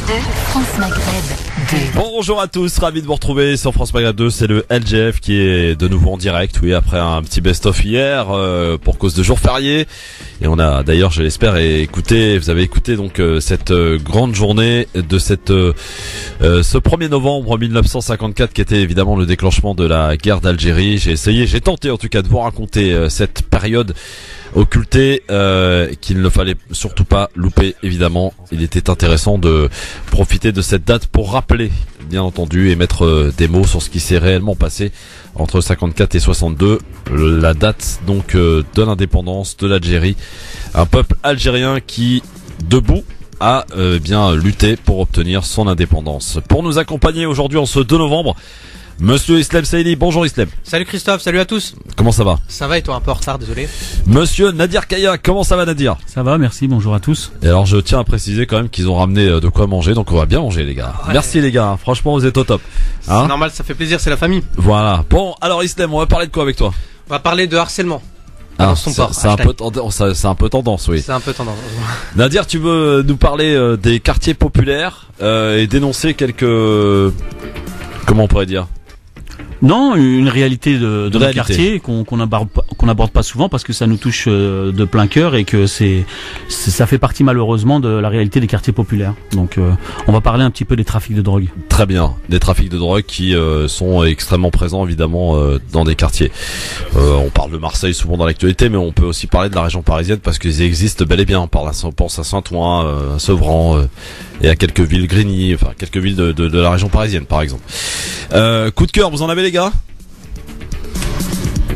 2, France Maghreb 2. Bonjour à tous, ravi de vous retrouver sur France Maghreb 2, c'est le LGF qui est de nouveau en direct, oui, après un petit best-of hier, pour cause de jour férié. Et on a d'ailleurs, je l'espère, vous avez écouté donc cette grande journée de ce 1er novembre 1954 qui était évidemment le déclenchement de la guerre d'Algérie. J'ai tenté en tout cas de vous raconter cette période occultée qu'il ne fallait surtout pas louper, évidemment. Il était intéressant de profiter de cette date pour rappeler, bien entendu, et mettre des mots sur ce qui s'est réellement passé entre 54 et 62, la date donc de l'indépendance de l'Algérie, un peuple algérien qui, debout, a bien lutté pour obtenir son indépendance. Pour nous accompagner aujourd'hui en ce 2 novembre, Monsieur Islem Saïli. Bonjour Islem. Salut Christophe, salut à tous. Comment ça va? Ça va et toi, un peu en retard, désolé. Monsieur Nadir Kaya, comment ça va Nadir? Ça va, merci, bonjour à tous. Et alors je tiens à préciser quand même qu'ils ont ramené de quoi manger, donc on va bien manger les gars. Ouais. Merci les gars, franchement vous êtes au top. Hein, C'est normal, ça fait plaisir, c'est la famille. voilà. Bon, alors Islem, on va parler de quoi avec toi? On va parler de harcèlement. Ah, son port, c'est un peu tendance, oui. C'est un peu tendance. Nadir, tu veux nous parler des quartiers populaires et dénoncer quelques... Comment on pourrait dire? Non, une réalité de notre réalité. quartier qu'on aborde pas souvent parce que ça nous touche de plein cœur et que ça fait partie malheureusement de la réalité des quartiers populaires. Donc on va parler un petit peu des trafics de drogue. Très bien, des trafics de drogue qui sont extrêmement présents évidemment dans des quartiers. On parle de Marseille souvent dans l'actualité, mais on peut aussi parler de la région parisienne parce qu'ils existent bel et bien. On pense à Saint-Ouen, à Sevran et à quelques villes, Grigny, enfin quelques villes de la région parisienne par exemple. Coup de cœur, vous en avez les gars?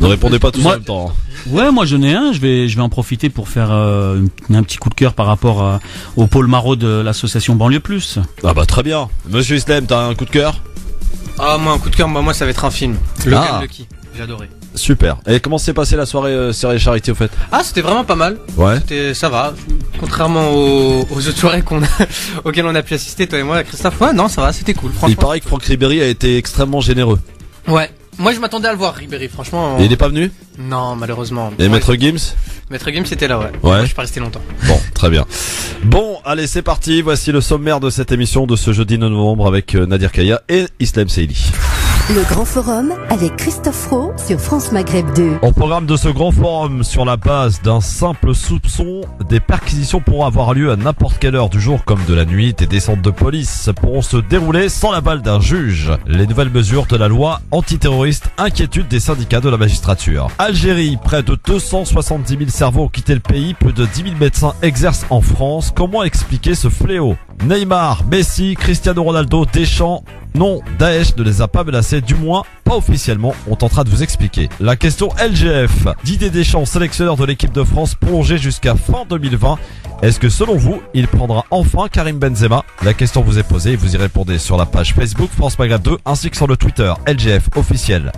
Ne répondez pas tous en même temps. Ouais, moi j'en ai un. Je vais en profiter pour faire un petit coup de cœur par rapport au pôle Maraud de l'association Banlieue Plus. Ah bah très bien. Monsieur Islem, t'as un coup de cœur? Ah, moi, un coup de cœur, moi ça va être un film. Local Lucky. J'ai adoré. Super. Et comment s'est passée la soirée Charité au fait? Ah, c'était vraiment pas mal. Ouais. Ça va. Contrairement aux autres soirées auxquelles on a pu assister, toi et moi, Christophe. Ouais, non, ça va, c'était cool. Franchement. Il paraît que Franck Ribéry a été extrêmement généreux. Ouais. Moi, je m'attendais à le voir, Ribéry, franchement. Et il est pas venu? Non, malheureusement. Et Maître Gims? Maître Gims était là, ouais. Ouais. Moi, je suis pas resté longtemps. Bon, très bien. Bon, allez, c'est parti. Voici le sommaire de cette émission de ce jeudi 9 novembre avec Nadir Kaya et Islem Saïli. Le Grand Forum avec Christophe Roux sur France Maghreb 2. Au programme de ce grand forum, sur la base d'un simple soupçon, des perquisitions pourront avoir lieu à n'importe quelle heure du jour comme de la nuit. Des descentes de police pourront se dérouler sans l'aval d'un juge. Les nouvelles mesures de la loi antiterroriste inquiétude des syndicats de la magistrature. Algérie, près de 270 000 cerveaux ont quitté le pays. Plus de 10 000 médecins exercent en France. Comment expliquer ce fléau? Neymar, Messi, Cristiano Ronaldo, Deschamps, non, Daesh ne les a pas menacés, du moins pas officiellement, on tentera de vous expliquer. La question LGF, Didier Deschamps, sélectionneur de l'équipe de France, prolongé jusqu'à fin 2020. Est-ce que selon vous, il prendra enfin Karim Benzema? La question vous est posée et vous y répondez sur la page Facebook France Maghreb 2 ainsi que sur le Twitter LGF officiel.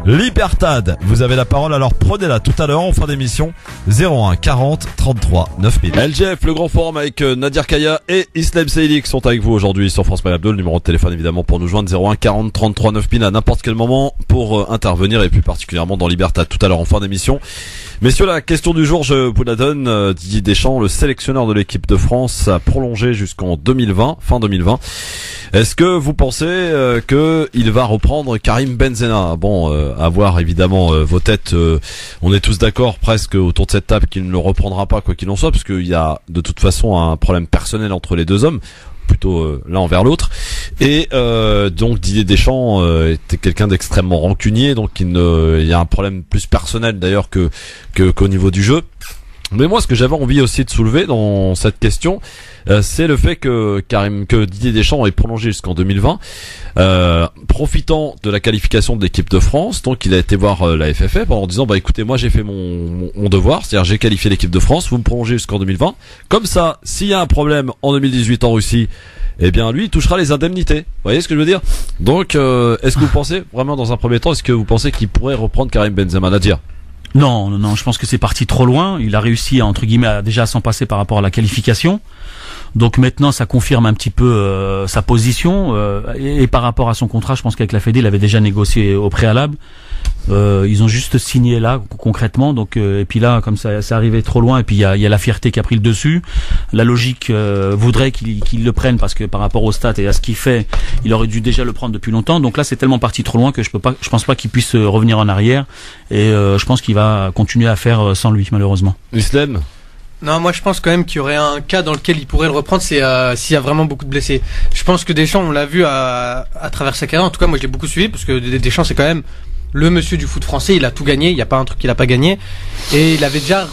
Libertad, vous avez la parole, alors prenez-la tout à l'heure en fin d'émission. 01 40 33 9000. LGF, le grand forum avec Nadir Kaya et Islem Saïli qui sont avec vous aujourd'hui sur France Maghreb 2. Le numéro de téléphone évidemment pour nous joindre 01 40 33 9000 à n'importe quel moment pour intervenir et plus particulièrement dans Libertad tout à l'heure en fin d'émission. Messieurs, la question du jour, je vous la donne. Didier Deschamps, le sélectionneur de l'équipe de France, a prolongé jusqu'en 2020, fin 2020. Est-ce que vous pensez qu'il va reprendre Karim Benzema? Bon, à voir évidemment vos têtes. On est tous d'accord presque autour de cette table qu'il ne le reprendra pas quoi qu'il en soit, parce qu'il y a de toute façon un problème personnel entre les deux hommes, plutôt l'un envers l'autre. Et donc Didier Deschamps était quelqu'un d'extrêmement rancunier, donc il y a un problème plus personnel d'ailleurs qu'au niveau du jeu. Mais moi, ce que j'avais envie aussi de soulever dans cette question, c'est le fait que Didier Deschamps ait prolongé jusqu'en 2020, profitant de la qualification de l'équipe de France. Donc, il a été voir la FFF en disant, bah écoutez, moi j'ai fait mon devoir, c'est-à-dire j'ai qualifié l'équipe de France, vous me prolongez jusqu'en 2020. Comme ça, s'il y a un problème en 2018 en Russie, eh bien lui il touchera les indemnités. Vous voyez ce que je veux dire? Donc, est-ce que vous pensez vraiment dans un premier temps, est-ce que vous pensez qu'il pourrait reprendre Karim Benzema? Nadir? Non, je pense que c'est parti trop loin. Il a réussi entre guillemets déjà à s'en passer par rapport à la qualification. Donc maintenant, ça confirme un petit peu sa position. Et par rapport à son contrat, je pense qu'avec la Fédé, il avait déjà négocié au préalable. Ils ont juste signé là concrètement. Donc et puis là, comme ça, c'est arrivé trop loin. Et puis il y a la fierté qui a pris le dessus. La logique voudrait qu'il le prenne parce que par rapport au stats et à ce qu'il fait, il aurait dû déjà le prendre depuis longtemps. Donc là, c'est tellement parti trop loin que je pense pas qu'il puisse revenir en arrière. Et je pense qu'il va continuer à faire sans lui, malheureusement. Islam. Non, moi je pense quand même qu'il y aurait un cas dans lequel il pourrait le reprendre, c'est s'il y a vraiment beaucoup de blessés. Je pense que Deschamps, on l'a vu à travers sa carrière. En tout cas, moi je l'ai beaucoup suivi parce que Deschamps, c'est quand même le monsieur du foot français. Il a tout gagné. Il n'y a pas un truc qu'il a pas gagné. Et il avait déjà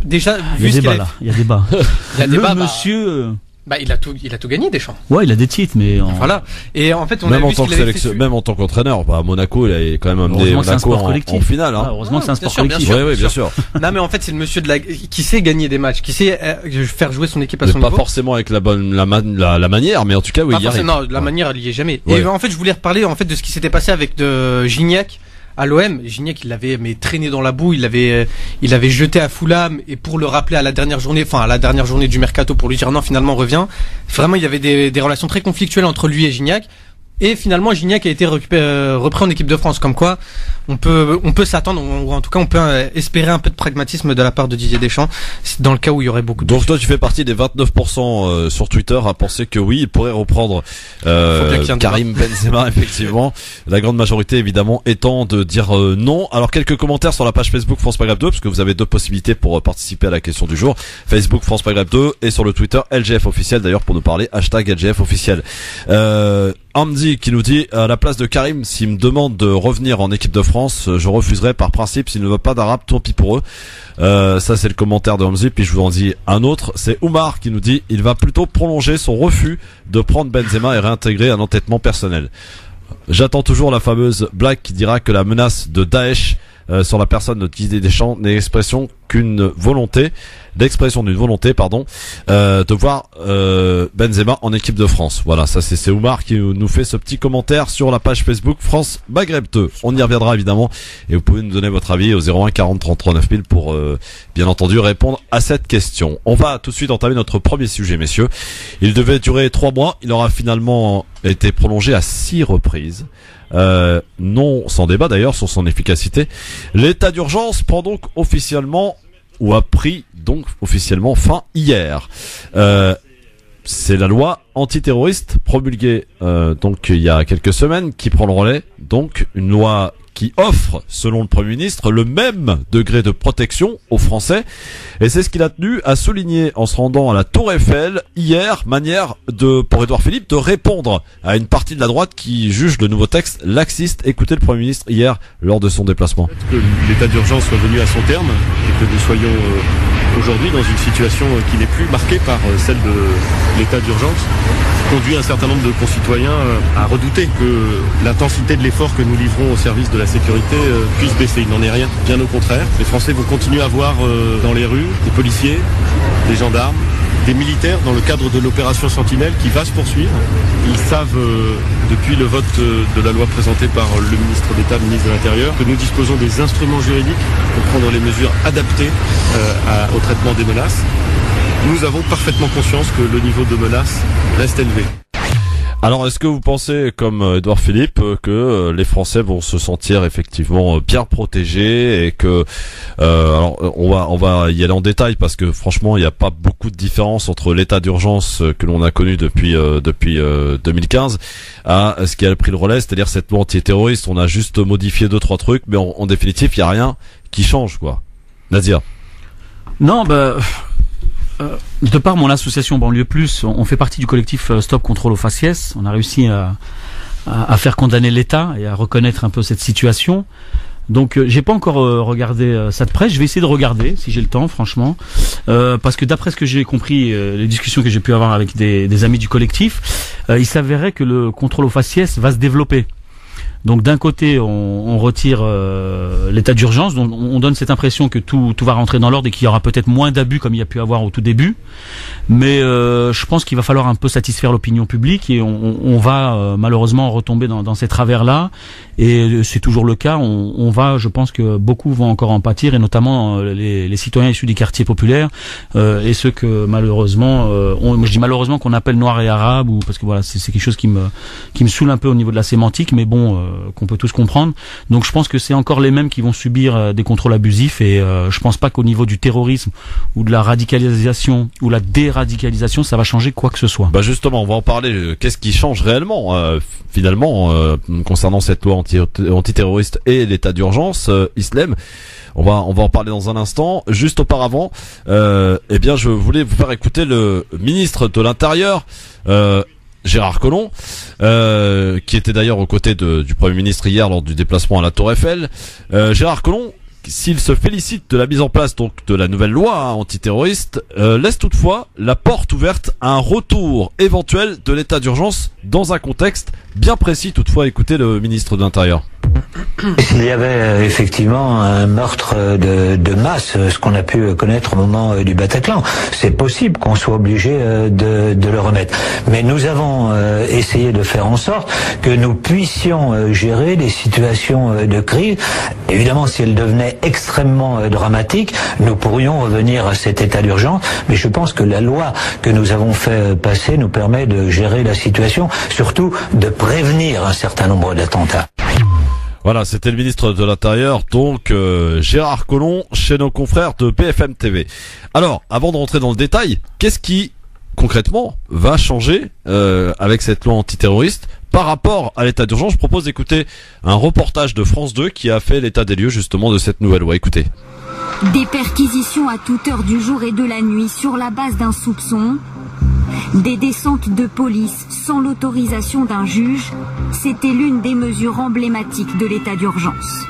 déjà vu ce qu'il avait. Il y a débat. Il y a débat. Monsieur. Il a tout gagné, Deschamps. Ouais, il a des titres, mais voilà. Et en fait, on même a en vu tant que sélection, même en tant qu'entraîneur, à Monaco, il a quand même amené Monaco en finale. Hein. Heureusement que c'est un sport collectif. Oui, bien sûr. Non, mais en fait, c'est le monsieur qui sait gagner des matchs, qui sait faire jouer son équipe à son niveau. Pas forcément avec la manière, mais en tout cas, oui, il y arrive. Non, la manière, elle y est jamais. Ouais. Et en fait, je voulais reparler de ce qui s'était passé avec Gignac. À l'OM, Gignac, il l'avait traîné dans la boue, il l'avait jeté à Fulham, et pour le rappeler à la dernière journée du mercato, pour lui dire non, finalement reviens. Vraiment, il y avait des relations très conflictuelles entre lui et Gignac. Et finalement, Gignac a été repris en équipe de France. Comme quoi, on peut s'attendre, ou en tout cas, on peut espérer un peu de pragmatisme de la part de Didier Deschamps, dans le cas où il y aurait beaucoup de... Donc toi, tu fais partie des 29% sur Twitter à penser que oui, il pourrait reprendre Karim Benzema, effectivement. La grande majorité, évidemment, étant de dire non. Alors, quelques commentaires sur la page Facebook France Maghreb 2, parce que vous avez deux possibilités pour participer à la question du jour. Facebook France Maghreb 2 et sur le Twitter LGF officiel, d'ailleurs, pour nous parler, hashtag LGF officiel. Hamdi qui nous dit à la place de Karim, s'il me demande de revenir en équipe de France, je refuserai par principe. S'il ne veut pas d'arabe, tant pis pour eux. Ça c'est le commentaire de Hamdi. Puis je vous en dis un autre, c'est Oumar qui nous dit il va plutôt prolonger son refus de prendre Benzema et réintégrer un entêtement personnel. J'attends toujours la fameuse blague qui dira que la menace de Daesh sur la personne de Didier Deschamps n'est l'expression d'une volonté, de voir Benzema en équipe de France. Voilà, ça c'est Oumar qui nous fait ce petit commentaire sur la page Facebook France Maghreb 2. On y reviendra évidemment et vous pouvez nous donner votre avis au 01 40 33 9000 pour bien entendu répondre à cette question. On va tout de suite entamer notre premier sujet, messieurs. Il devait durer 3 mois, il aura finalement été prolongé à 6 reprises. Non sans débat d'ailleurs sur son efficacité. L'état d'urgence prend donc officiellement ou a pris donc officiellement fin hier. C'est la loi antiterroriste promulguée donc il y a quelques semaines qui prend le relais. Donc une loi qui offre, selon le Premier ministre, le même degré de protection aux Français. Et c'est ce qu'il a tenu à souligner en se rendant à la Tour Eiffel hier, manière pour Édouard Philippe de répondre à une partie de la droite qui juge le nouveau texte laxiste. Écoutez le Premier ministre hier lors de son déplacement. Que l'état d'urgence soit venu à son terme et que nous soyons aujourd'hui dans une situation qui n'est plus marquée par celle de l'état d'urgence conduit un certain nombre de concitoyens à redouter que l'intensité de l'effort que nous livrons au service de la sécurité puisse baisser. Il n'en est rien, bien au contraire. Les Français vont continuer à voir dans les rues des policiers, des gendarmes, des militaires dans le cadre de l'opération Sentinelle qui va se poursuivre. Ils savent depuis le vote de la loi présentée par le ministre d'État, ministre de l'Intérieur, que nous disposons des instruments juridiques pour prendre les mesures adaptées au traitement des menaces. Nous avons parfaitement conscience que le niveau de menace reste élevé. Alors, est-ce que vous pensez, comme Édouard Philippe, que les Français vont se sentir effectivement bien protégés et que, alors, on va y aller en détail parce que franchement, il n'y a pas beaucoup de différence entre l'état d'urgence que l'on a connu depuis 2015 à ce qui a pris le relais, c'est-à-dire cette loi antiterroriste. On a juste modifié 2-3 trucs, mais en définitive, il n'y a rien qui change, quoi. Nadir. Non, de par mon association Banlieue Plus, on fait partie du collectif Stop Contrôle aux Faciès. On a réussi à faire condamner l'État et à reconnaître un peu cette situation. Donc j'ai pas encore regardé ça de près. Je vais essayer de regarder si j'ai le temps, franchement, parce que d'après ce que j'ai compris, les discussions que j'ai pu avoir avec des amis du collectif, il s'avérait que le contrôle aux faciès va se développer. Donc d'un côté, on retire l'état d'urgence, donc on donne cette impression que tout va rentrer dans l'ordre et qu'il y aura peut-être moins d'abus comme il y a pu avoir au tout début. Mais je pense qu'il va falloir un peu satisfaire l'opinion publique et on va malheureusement retomber dans ces travers-là. Et c'est toujours le cas. Je pense que beaucoup vont encore en pâtir, et notamment les citoyens issus des quartiers populaires et ceux que malheureusement, je dis malheureusement qu'on appelle noirs et arabes, ou parce que voilà, c'est quelque chose qui me saoule un peu au niveau de la sémantique, mais bon, qu'on peut tous comprendre. Donc je pense que c'est encore les mêmes qui vont subir des contrôles abusifs, et je pense pas qu'au niveau du terrorisme ou de la radicalisation ou la déradicalisation, ça va changer quoi que ce soit. Bah justement, on va en parler. Qu'est-ce qui change réellement finalement concernant cette loi antiterroriste et l'état d'urgence, Islem? On va en parler dans un instant. Juste auparavant, je voulais vous faire écouter le ministre de l'Intérieur, Gérard Collomb, qui était d'ailleurs aux côtés du Premier ministre hier lors du déplacement à la Tour Eiffel. Gérard Collomb, s'il se félicite de la mise en place donc de la nouvelle loi antiterroriste, laisse toutefois la porte ouverte à un retour éventuel de l'état d'urgence dans un contexte bien précis. Toutefois, écoutez le ministre de l'Intérieur. S'il y avait effectivement un meurtre de masse, ce qu'on a pu connaître au moment du Bataclan, c'est possible qu'on soit obligé de le remettre. Mais nous avons essayé de faire en sorte que nous puissions gérer des situations de crise. Évidemment, si elles devenaient extrêmement dramatiques, nous pourrions revenir à cet état d'urgence. Mais je pense que la loi que nous avons fait passer nous permet de gérer la situation, surtout de prévenir un certain nombre d'attentats. Voilà, c'était le ministre de l'Intérieur, donc Gérard Collomb, chez nos confrères de BFM TV. Alors, avant de rentrer dans le détail, qu'est-ce qui, concrètement, va changer avec cette loi antiterroriste par rapport à l'état d'urgence? Je propose d'écouter un reportage de France 2 qui a fait l'état des lieux justement de cette nouvelle loi. Écoutez. Des perquisitions à toute heure du jour et de la nuit sur la base d'un soupçon. Des descentes de police sans l'autorisation d'un juge, c'était l'une des mesures emblématiques de l'état d'urgence.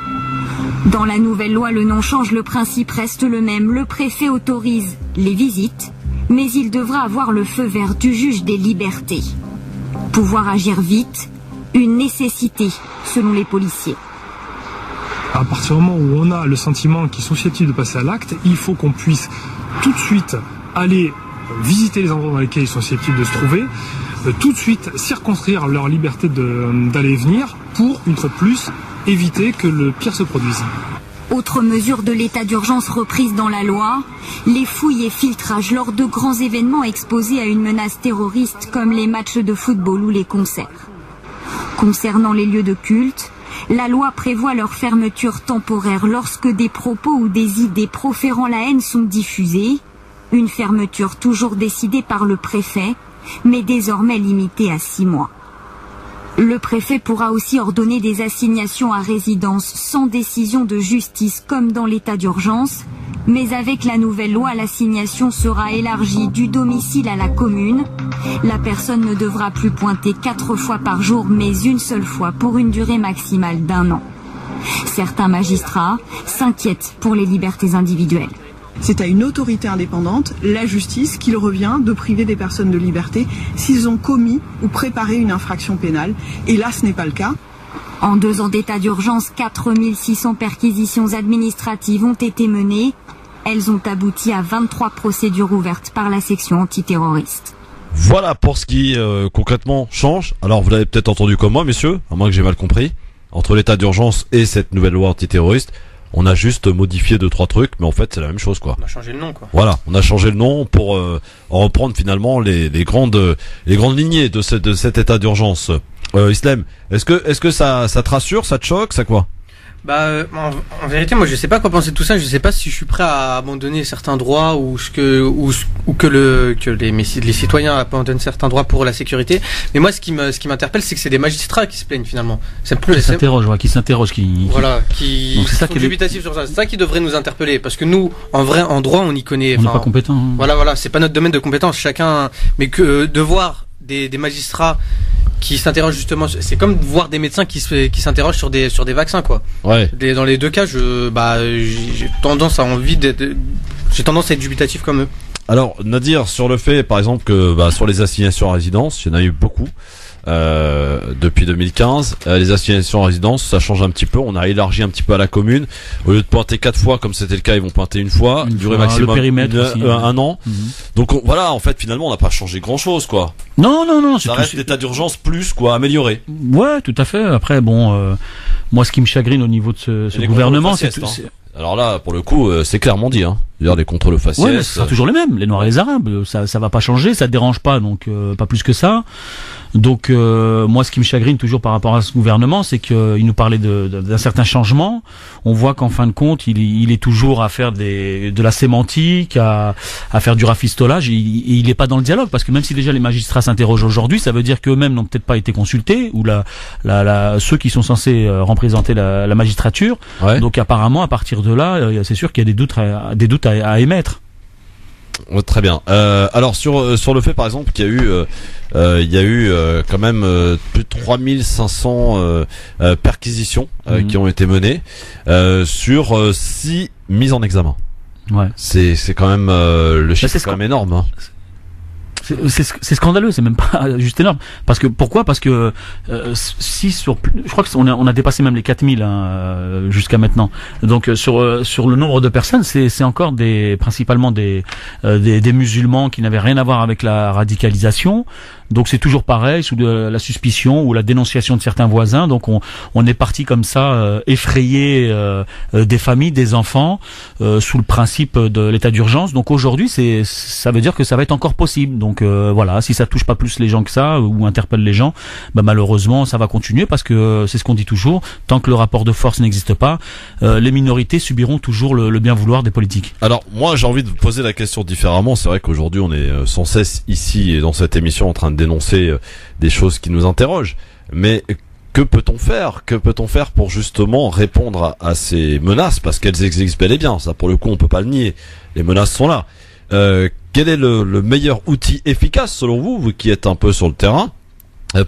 Dans la nouvelle loi, le nom change, le principe reste le même. Le préfet autorise les visites, mais il devra avoir le feu vert du juge des libertés. Pouvoir agir vite, une nécessité selon les policiers. À partir du moment où on a le sentiment qu'ils sont susceptibles de passer à l'acte, il faut qu'on puisse tout de suite aller visiter les endroits dans lesquels ils sont susceptibles de se trouver, tout de suite circonscrire leur liberté d'aller et venir pour, une fois de plus, éviter que le pire se produise. Autre mesure de l'état d'urgence reprise dans la loi, les fouilles et filtrages lors de grands événements exposés à une menace terroriste comme les matchs de football ou les concerts. Concernant les lieux de culte, la loi prévoit leur fermeture temporaire lorsque des propos ou des idées proférant la haine sont diffusés. Une fermeture toujours décidée par le préfet, mais désormais limitée à 6 mois. Le préfet pourra aussi ordonner des assignations à résidence sans décision de justice comme dans l'état d'urgence, mais avec la nouvelle loi, l'assignation sera élargie du domicile à la commune. La personne ne devra plus pointer 4 fois par jour, mais une seule fois pour une durée maximale d'1 an. Certains magistrats s'inquiètent pour les libertés individuelles. C'est à une autorité indépendante, la justice, qu'il revient de priver des personnes de liberté s'ils ont commis ou préparé une infraction pénale. Et là, ce n'est pas le cas. En 2 ans d'état d'urgence, 4600 perquisitions administratives ont été menées. Elles ont abouti à 23 procédures ouvertes par la section antiterroriste. Voilà pour ce qui concrètement change. Alors vous l'avez peut-être entendu comme moi, messieurs, à moins que j'ai mal compris. Entre l'état d'urgence et cette nouvelle loi antiterroriste, on a juste modifié 2-3 trucs, mais en fait c'est la même chose, quoi. On a changé le nom, quoi. Voilà, on a changé le nom pour reprendre finalement les grandes lignées de cet état d'urgence. Islem, est-ce que ça te rassure, ça te choque, ça quoi? En vérité, moi je sais pas quoi penser de tout ça. Je sais pas si je suis prêt à abandonner certains droits ou que les citoyens abandonnent certains droits pour la sécurité. Mais moi, ce qui m'interpelle, c'est que c'est des magistrats qui se plaignent finalement. Qui s'interrogent. Qui donc c'est ça sont dubitatifs sur ça. C'est ça qui devrait nous interpeller, parce que nous, en vrai, en droit, on y connaît. On n'est pas compétent. Hein. Voilà, c'est pas notre domaine de compétence. Chacun, mais que de voir des magistrats qui s'interrogent justement, c'est comme voir des médecins qui s'interrogent sur des vaccins, quoi. Ouais. Dans les 2 cas, j'ai tendance à être dubitatif comme eux. Alors Nadir, sur le fait par exemple que sur les assignations à résidence, il y en a eu beaucoup. depuis 2015. Les assignations à résidence, ça change un petit peu. On a élargi un petit peu à la commune. Au lieu de pointer 4 fois comme c'était le cas, ils vont pointer une fois. Durée maximum le périmètre aussi, un an. Donc voilà, en fait finalement on n'a pas changé grand chose quoi. Non. Ça reste l'état d'urgence plus quoi, amélioré. Ouais, tout à fait. Après bon, moi ce qui me chagrine au niveau de ce gouvernement, c'est alors là, pour le coup, c'est clairement dit. D'ailleurs, les contrôles faciès. Ouais, mais ce sera toujours les mêmes, les Noirs et les Arabes. Ça va pas changer, ça dérange pas, donc pas plus que ça. Donc moi, ce qui me chagrine toujours par rapport à ce gouvernement, c'est qu'il nous parlait d'un certain changement. On voit qu'en fin de compte, il est toujours à faire de la sémantique, à faire du rafistolage. Il est pas dans le dialogue, parce que même si déjà les magistrats s'interrogent aujourd'hui, ça veut dire qu'eux-mêmes n'ont peut-être pas été consultés, ou ceux qui sont censés représenter la magistrature. Ouais. Donc apparemment, à partir de là, c'est sûr qu'il y a des doutes à émettre. Très bien. Alors sur le fait par exemple qu'il y a eu quand même plus de 3500 perquisitions qui ont été menées sur 6 mises en examen. Ouais. C'est quand même le chiffre c'est quand même énorme. Hein. C'est scandaleux, c'est même pas juste énorme. Pourquoi? Parce que je crois que on a dépassé même les 4000 jusqu'à maintenant. Donc sur le nombre de personnes, c'est encore principalement des musulmans qui n'avaient rien à voir avec la radicalisation. Donc c'est toujours pareil, sous la suspicion ou la dénonciation de certains voisins. Donc on est parti comme ça, effrayer des familles, des enfants, sous le principe de l'état d'urgence. Donc aujourd'hui, ça veut dire que ça va être encore possible. Donc voilà, si ça touche pas plus les gens que ça ou interpelle les gens, malheureusement ça va continuer, parce que c'est ce qu'on dit toujours, tant que le rapport de force n'existe pas, les minorités subiront toujours le bien vouloir des politiques. Alors moi j'ai envie de poser la question différemment. C'est vrai qu'aujourd'hui on est sans cesse ici et dans cette émission en train de dénoncer des choses qui nous interrogent, mais que peut-on faire pour justement répondre à ces menaces, parce qu'elles existent bel et bien, ça pour le coup on peut pas le nier, les menaces sont là. Quel est le meilleur outil efficace selon vous qui êtes un peu sur le terrain,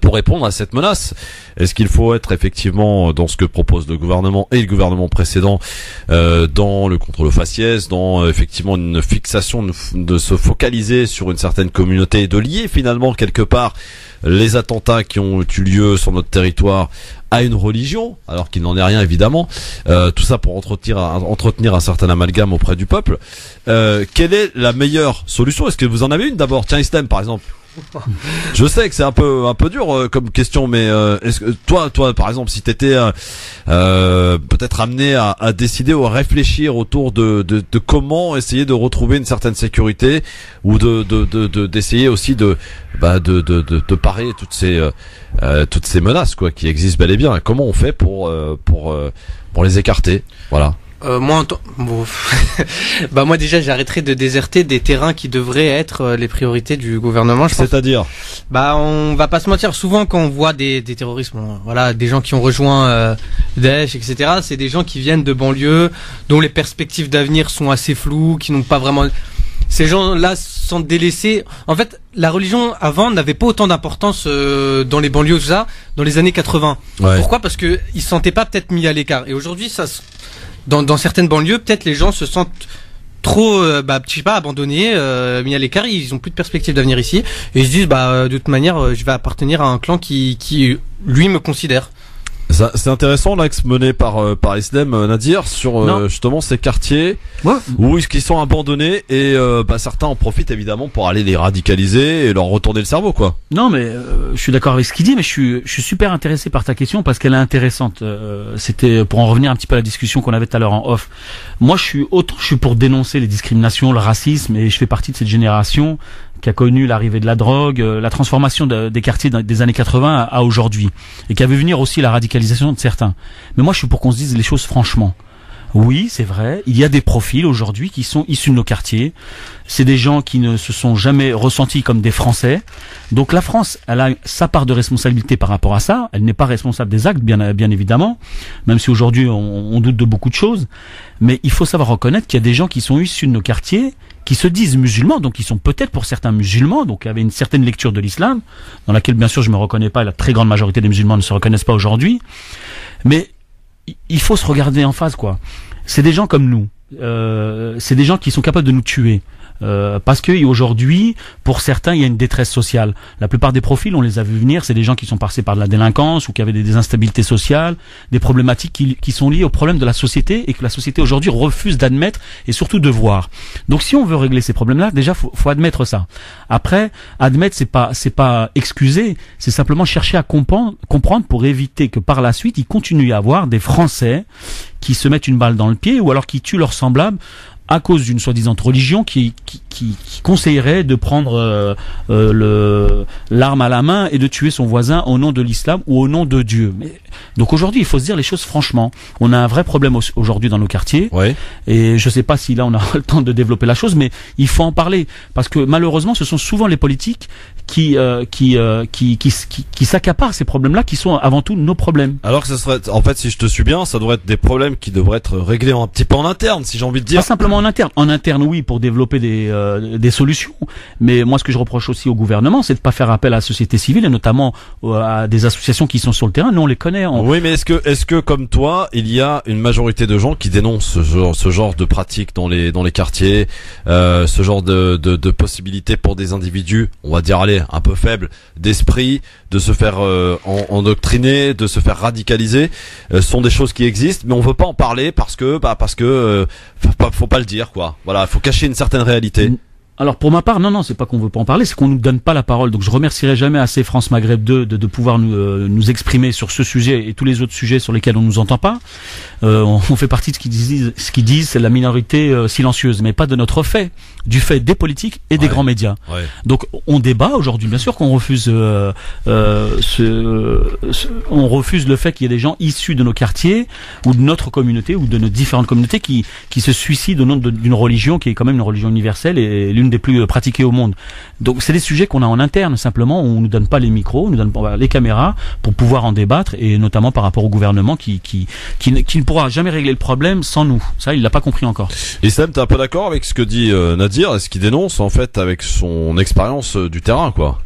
pour répondre à cette menace? Est-ce qu'il faut être effectivement dans ce que propose le gouvernement et le gouvernement précédent, dans le contrôle faciès, dans effectivement une fixation, de se focaliser sur une certaine communauté et de lier finalement quelque part les attentats qui ont eu lieu sur notre territoire à une religion, alors qu'il n'en est rien évidemment, tout ça pour entretenir un certain amalgame auprès du peuple. Quelle est la meilleure solution? Est-ce que vous en avez une d'abord? Tiens, Istem par exemple. Je sais que c'est un peu dur comme question, mais est-ce que toi par exemple, si t'étais peut-être amené à décider ou à réfléchir autour de comment essayer de retrouver une certaine sécurité, ou d'essayer aussi de parer toutes ces menaces quoi qui existent bel et bien, comment on fait pour les écarter? Voilà. Moi déjà j'arrêterai de déserter des terrains qui devraient être les priorités du gouvernement. C'est-à-dire on va pas se mentir, souvent quand on voit des terroristes, voilà, des gens qui ont rejoint Daesh, etc., c'est des gens qui viennent de banlieues, dont les perspectives d'avenir sont assez floues, qui n'ont pas vraiment... Ces gens-là sont délaissés. En fait, la religion avant n'avait pas autant d'importance dans les banlieues, tout ça, dans les années 80. Ouais. Pourquoi? Parce que ils se sentaient pas peut-être mis à l'écart. Et aujourd'hui, dans certaines banlieues, peut-être les gens se sentent trop, abandonnés, mis à l'écart. Ils ont plus de perspective d'avenir ici, et ils se disent, de toute manière, je vais appartenir à un clan qui lui me considère. C'est intéressant l'axe mené par Islam, Nadir, sur justement ces quartiers où ils sont abandonnés, et certains en profitent évidemment pour aller les radicaliser et leur retourner le cerveau quoi. Non mais je suis d'accord avec ce qu'il dit, mais je suis super intéressé par ta question parce qu'elle est intéressante. C'était pour en revenir un petit peu à la discussion qu'on avait tout à l'heure en off. Moi je suis pour dénoncer les discriminations, le racisme, et je fais partie de cette génération qui a connu l'arrivée de la drogue, la transformation des quartiers des années 80 à aujourd'hui, et qui a vu venir aussi la radicalisation de certains. Mais moi, je suis pour qu'on se dise les choses franchement. Oui, c'est vrai, il y a des profils aujourd'hui qui sont issus de nos quartiers. C'est des gens qui ne se sont jamais ressentis comme des Français. Donc la France, elle a sa part de responsabilité par rapport à ça. Elle n'est pas responsable des actes, bien évidemment, même si aujourd'hui on doute de beaucoup de choses. Mais il faut savoir reconnaître qu'il y a des gens qui sont issus de nos quartiers, qui se disent musulmans, donc ils sont peut-être pour certains musulmans, donc avec une certaine lecture de l'islam, dans laquelle bien sûr je me reconnais pas, et la très grande majorité des musulmans ne se reconnaissent pas aujourd'hui. Mais il faut se regarder en face, quoi. C'est des gens comme nous. c'est des gens qui sont capables de nous tuer. Parce que aujourd'hui, pour certains, il y a une détresse sociale. La plupart des profils, on les a vus venir, c'est des gens qui sont passés par de la délinquance ou qui avaient des instabilités sociales, des problématiques qui sont liées aux problèmes de la société et que la société aujourd'hui refuse d'admettre et surtout de voir. Donc si on veut régler ces problèmes-là, déjà faut admettre ça. Après, admettre c'est pas excuser, c'est simplement chercher à comprendre pour éviter que par la suite, il continue à avoir des Français qui se mettent une balle dans le pied ou alors qui tuent leurs semblables à cause d'une soi-disant religion qui conseillerait de prendre l'arme à la main et de tuer son voisin au nom de l'islam ou au nom de Dieu. Donc aujourd'hui, il faut se dire les choses franchement. On a un vrai problème aujourd'hui dans nos quartiers. Ouais. Et je sais pas si là on aura le temps de développer la chose, mais il faut en parler parce que malheureusement, ce sont souvent les politiques qui s'accaparent ces problèmes-là, qui sont avant tout nos problèmes. Alors que ce serait, en fait, si je te suis bien, ça devrait être des problèmes qui devraient être réglés un petit peu en interne, si j'ai envie de dire. Pas simplement en interne. En interne, oui, pour développer des solutions. Mais moi, ce que je reproche aussi au gouvernement, c'est de pas faire appel à la société civile et notamment à des associations qui sont sur le terrain. Nous, on les connaît. Oui, mais est-ce que comme toi, il y a une majorité de gens qui dénoncent ce genre de pratiques dans les quartiers, ce genre de possibilités pour des individus, on va dire, allez, un peu faibles d'esprit, de se faire endoctriner, de se faire radicaliser, sont des choses qui existent, mais on veut pas en parler parce que faut pas le dire, quoi. Voilà, faut cacher une certaine réalité. Alors pour ma part, non, c'est pas qu'on veut pas en parler, c'est qu'on nous donne pas la parole. Donc je remercierai jamais assez France Maghreb 2 de pouvoir nous exprimer sur ce sujet et tous les autres sujets sur lesquels on nous entend pas. On fait partie de ce qu'ils disent, c'est la minorité silencieuse, mais pas de notre fait, du fait des politiques et des grands médias. Ouais. Donc on débat aujourd'hui, bien sûr qu'on refuse on refuse le fait qu'il y ait des gens issus de nos quartiers ou de notre communauté ou de nos différentes communautés qui se suicident au nom d'une religion qui est quand même une religion universelle et l'une des plus pratiquées au monde. Donc c'est des sujets qu'on a en interne simplement, on nous donne pas les micros, on nous donne pas les caméras pour pouvoir en débattre et notamment par rapport au gouvernement qui ne pourra jamais régler le problème sans nous. Ça, il l'a pas compris encore. Islam, t'es un peu d'accord avec ce que dit Nadir et ce qu'il dénonce en fait avec son expérience du terrain, quoi?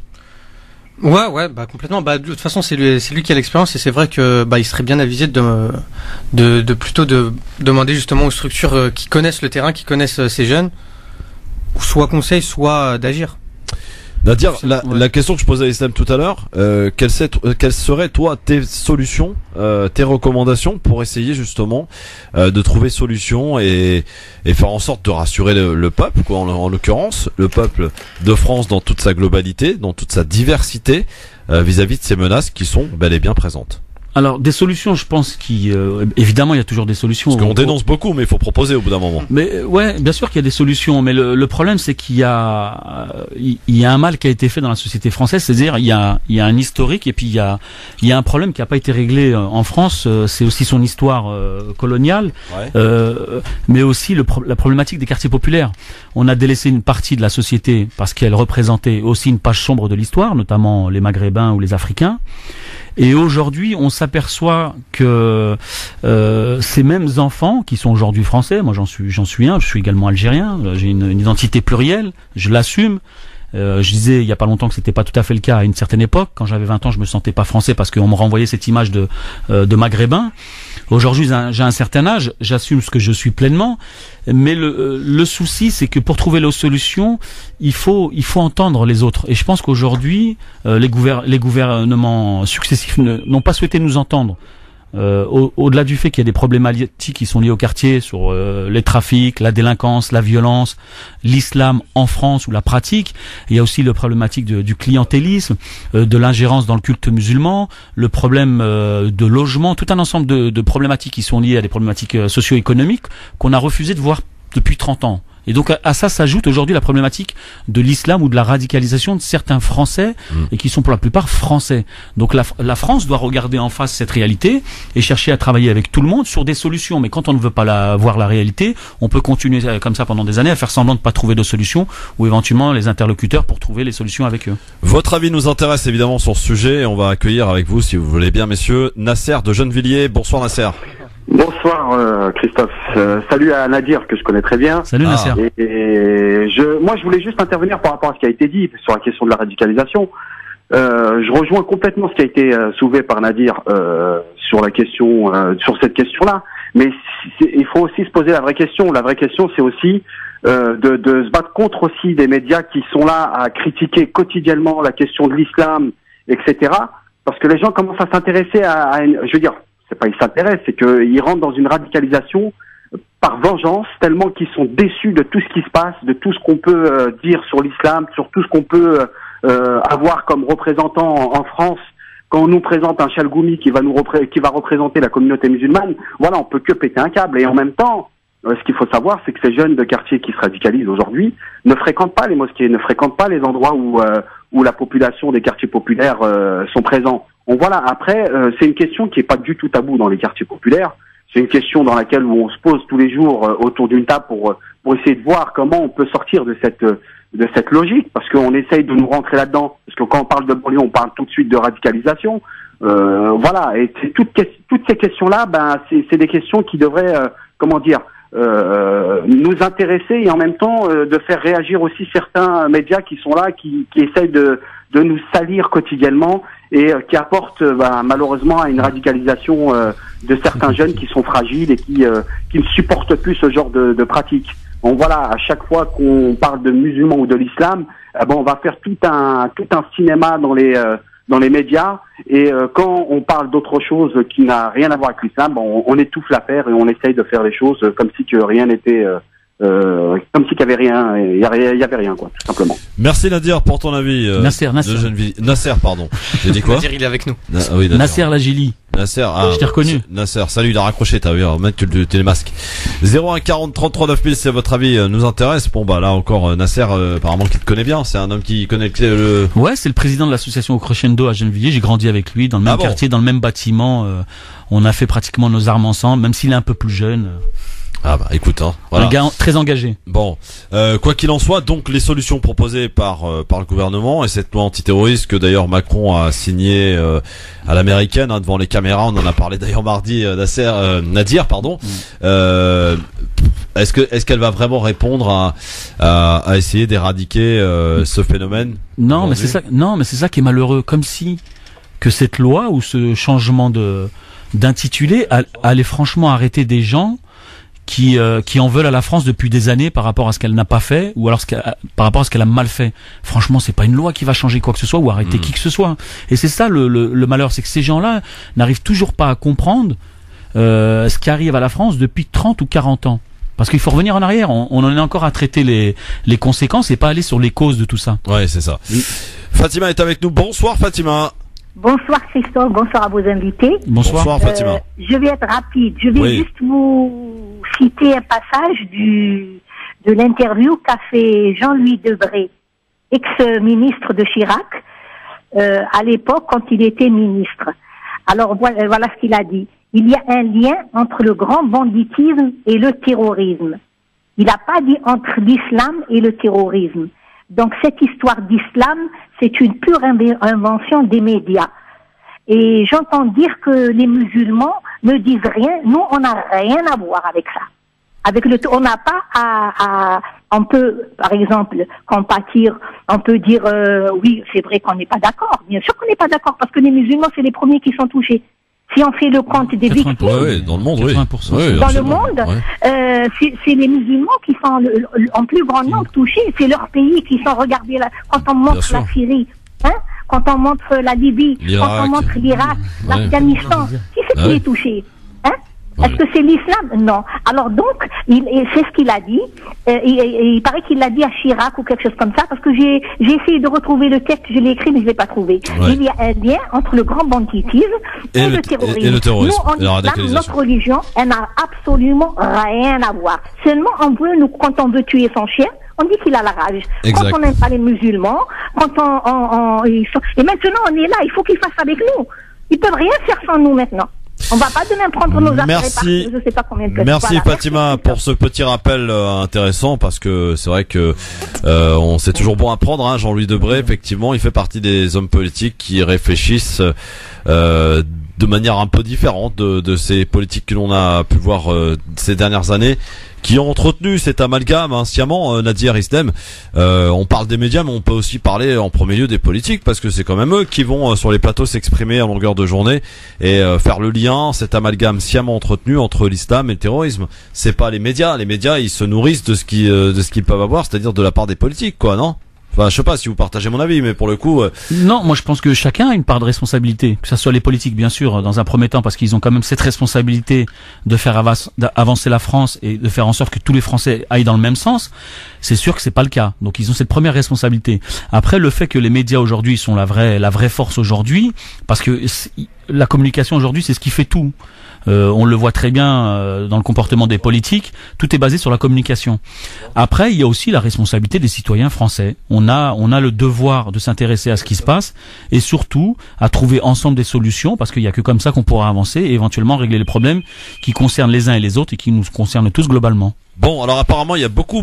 Ouais, bah complètement. Bah de toute façon, c'est lui qui a l'expérience et c'est vrai que il serait bien avisé de plutôt de demander justement aux structures qui connaissent le terrain, qui connaissent ces jeunes, soit conseil, soit d'agir. Nadir, la question que je posais à Islam tout à l'heure, quelles seraient toi tes solutions, tes recommandations pour essayer justement de trouver solution et faire en sorte de rassurer le peuple, quoi, en l'occurrence le peuple de France dans toute sa globalité, dans toute sa diversité, vis-à-vis de ces menaces qui sont bel et bien présentes. Alors des solutions, je pense évidemment il y a toujours des solutions. Parce qu'on dénonce beaucoup, mais il faut proposer au bout d'un moment. Mais ouais, bien sûr qu'il y a des solutions, mais le problème c'est qu'il y a un mal qui a été fait dans la société française, c'est-à-dire il y a un historique et puis il y a un problème qui n'a pas été réglé en France. C'est aussi son histoire coloniale, mais aussi la problématique des quartiers populaires. On a délaissé une partie de la société parce qu'elle représentait aussi une page sombre de l'histoire, notamment les Maghrébins ou les Africains. Et aujourd'hui, on s'aperçoit que ces mêmes enfants qui sont aujourd'hui français, moi j'en suis un, je suis également algérien, j'ai une identité plurielle, je l'assume. Je disais il y a pas longtemps que c'était pas tout à fait le cas à une certaine époque. Quand j'avais 20 ans, je me sentais pas français parce qu'on me renvoyait cette image de maghrébin. Aujourd'hui, j'ai un certain âge, j'assume ce que je suis pleinement, mais le souci, c'est que pour trouver la solution, il faut entendre les autres. Et je pense qu'aujourd'hui, les gouvernements successifs n'ont pas souhaité nous entendre. Au-delà du fait qu'il y a des problématiques qui sont liées au quartier sur les trafics, la délinquance, la violence, l'islam en France ou la pratique, il y a aussi le problématique du clientélisme, de l'ingérence dans le culte musulman, le problème de logement, tout un ensemble de problématiques qui sont liées à des problématiques socio-économiques qu'on a refusé de voir depuis 30 ans. Et donc à ça s'ajoute aujourd'hui la problématique de l'islam ou de la radicalisation de certains Français et qui sont pour la plupart français. Donc la France doit regarder en face cette réalité et chercher à travailler avec tout le monde sur des solutions. Mais quand on ne veut pas voir la réalité, on peut continuer comme ça pendant des années à faire semblant de pas trouver de solution ou éventuellement les interlocuteurs pour trouver les solutions avec eux. Votre avis nous intéresse évidemment sur ce sujet et on va accueillir avec vous, si vous voulez bien messieurs, Nasser de Gennevilliers. Bonsoir Nasser. Bonsoir Christophe. Salut à Nadir que je connais très bien. Salut Nasser. Moi je voulais juste intervenir par rapport à ce qui a été dit sur la question de la radicalisation. Je rejoins complètement ce qui a été soulevé par Nadir sur la question, sur cette question-là. Mais il faut aussi se poser la vraie question. La vraie question, c'est aussi de se battre contre aussi des médias qui sont là à critiquer quotidiennement la question de l'islam, etc. Parce que les gens commencent à s'intéresser je veux dire, c'est pas ils s'intéressent, c'est qu'ils rentrent dans une radicalisation par vengeance, tellement qu'ils sont déçus de tout ce qui se passe, de tout ce qu'on peut dire sur l'islam, sur tout ce qu'on peut avoir comme représentant en France. Quand on nous présente un Chalgoumi qui va représenter la communauté musulmane, voilà, on peut que péter un câble. Et en même temps, ce qu'il faut savoir, c'est que ces jeunes de quartier qui se radicalisent aujourd'hui ne fréquentent pas les mosquées, ne fréquentent pas les endroits où la population des quartiers populaires sont présents. Donc voilà, après, c'est une question qui est pas du tout tabou dans les quartiers populaires. C'est une question dans laquelle on se pose tous les jours autour d'une table pour essayer de voir comment on peut sortir de cette logique, parce qu'on essaye de nous rentrer là-dedans. Parce que quand on parle de banlieue, on parle tout de suite de radicalisation. Voilà, et toutes ces questions-là, c'est des questions qui devraient, nous intéresser, et en même temps de faire réagir aussi certains médias qui sont là, qui essayent de nous salir quotidiennement et qui apportent malheureusement à une radicalisation de certains jeunes qui sont fragiles et qui ne supportent plus ce genre de pratiques. Donc voilà, à chaque fois qu'on parle de musulmans ou de l'islam, on va faire tout un cinéma dans les médias, et quand on parle d'autre chose qui n'a rien à voir avec l'islam, on étouffe l'affaire et on essaye de faire les choses comme si que rien n'était, comme si qu'il y avait rien, il y avait rien, quoi, tout simplement. Merci Nadir pour ton avis. Nasser, pardon. J'ai dit quoi? Nadir, il est avec nous. Oui, Nasser Lagili. Nasser, je t'ai reconnu. Nasser, salut, il a raccroché, t'as vu, mettre le télémasque. 01 40 33 9000, c'est votre avis, nous intéresse. Bon, là encore, Nasser, apparemment qu'il te connaît bien, c'est un homme qui connaît le... Ouais, c'est le président de l'association Crescendo à Gennevilliers, j'ai grandi avec lui, dans le même quartier, dans le même bâtiment, on a fait pratiquement nos armes ensemble, même s'il est un peu plus jeune. Écoute, voilà. Un gars très engagé. Bon, quoi qu'il en soit, donc les solutions proposées par le gouvernement et cette loi antiterroriste que d'ailleurs Macron a signée à l'américaine, devant les caméras, on en a parlé d'ailleurs mardi, Nadir, pardon. Est-ce qu'elle va vraiment répondre à essayer d'éradiquer ce phénomène? Non, mais c'est ça qui est malheureux, comme si que cette loi ou ce changement d'intitulé allait franchement arrêter des gens qui en veulent à la France depuis des années par rapport à ce qu'elle n'a pas fait, ou alors par rapport à ce qu'elle a mal fait. Franchement, c'est pas une loi qui va changer quoi que ce soit ou arrêter qui que ce soit. Et c'est ça le malheur, c'est que ces gens-là n'arrivent toujours pas à comprendre ce qui arrive à la France depuis 30 ou 40 ans. Parce qu'il faut revenir en arrière, on en est encore à traiter les conséquences et pas aller sur les causes de tout ça. Ouais, c'est ça. Fatima est avec nous. Bonsoir Fatima. Bonsoir Christophe, bonsoir à vos invités. Bonsoir Fatima. Je vais être rapide. Je vais juste vous citer un passage de l'interview qu'a fait Jean-Louis Debré, ex-ministre de Chirac, à l'époque quand il était ministre. Alors voilà ce qu'il a dit. Il y a un lien entre le grand banditisme et le terrorisme. Il n'a pas dit entre l'islam et le terrorisme. Donc cette histoire d'islam, c'est une pure invention des médias. Et j'entends dire que les musulmans ne disent rien. Nous, on n'a rien à voir avec ça. On n'a pas on peut, par exemple, compatir, on peut dire, oui, c'est vrai qu'on n'est pas d'accord. Bien sûr qu'on n'est pas d'accord, parce que les musulmans, c'est les premiers qui sont touchés. Si on fait le compte des victimes, dans le monde, 80%. Dans le monde, c'est les musulmans qui sont en plus grand nombre touchés. C'est leur pays qui sont regardés là. Quand on montre la Syrie, quand on montre la Libye, quand on montre l'Irak, l'Afghanistan, qui c'est qui est touché? Est-ce que c'est l'islam? Non. Alors donc, c'est ce qu'il a dit. Il paraît qu'il l'a dit à Chirac ou quelque chose comme ça, parce que j'ai essayé de retrouver le texte, je l'ai écrit, mais je l'ai pas trouvé. Il y a un lien entre le grand banditisme et le terrorisme. Nous, en islam, notre religion, elle n'a absolument rien à voir. Seulement, quand on veut tuer son chien, on dit qu'il a la rage. Exact. Quand on n'aime pas les musulmans, et maintenant on est là, il faut qu'ils fassent avec nous. Ils peuvent rien faire sans nous maintenant. On va pas demain prendre nos affaires et partir, je sais pas combien de temps. Merci Fatima pour ce petit rappel intéressant, parce que c'est vrai que c'est toujours bon à prendre. Jean-Louis Debré, effectivement, il fait partie des hommes politiques qui réfléchissent de manière un peu différente de ces politiques que l'on a pu voir ces dernières années, qui ont entretenu cet amalgame sciemment, Nadir Islem. On parle des médias, mais on peut aussi parler en premier lieu des politiques, parce que c'est quand même eux qui vont sur les plateaux s'exprimer à longueur de journée et faire le lien, cet amalgame sciemment entretenu entre l'islam et le terrorisme. C'est pas les médias. Les médias, ils se nourrissent de ce qu'ils peuvent avoir, c'est-à-dire de la part des politiques, quoi, non? Enfin, je sais pas si vous partagez mon avis, mais pour le coup... Non, moi je pense que chacun a une part de responsabilité, que ce soit les politiques bien sûr, dans un premier temps, parce qu'ils ont quand même cette responsabilité de faire avancer la France et de faire en sorte que tous les Français aillent dans le même sens. C'est sûr que c'est pas le cas. Donc ils ont cette première responsabilité. Après, le fait que les médias aujourd'hui sont la vraie force aujourd'hui, parce que la communication aujourd'hui, c'est ce qui fait tout. On le voit très bien dans le comportement des politiques. Tout est basé sur la communication. Après, il y a aussi la responsabilité des citoyens français. On a le devoir de s'intéresser à ce qui se passe et surtout à trouver ensemble des solutions, parce qu'il y a que comme ça qu'on pourra avancer et éventuellement régler les problèmes qui concernent les uns et les autres et qui nous concernent tous globalement. Bon, alors apparemment il y a beaucoup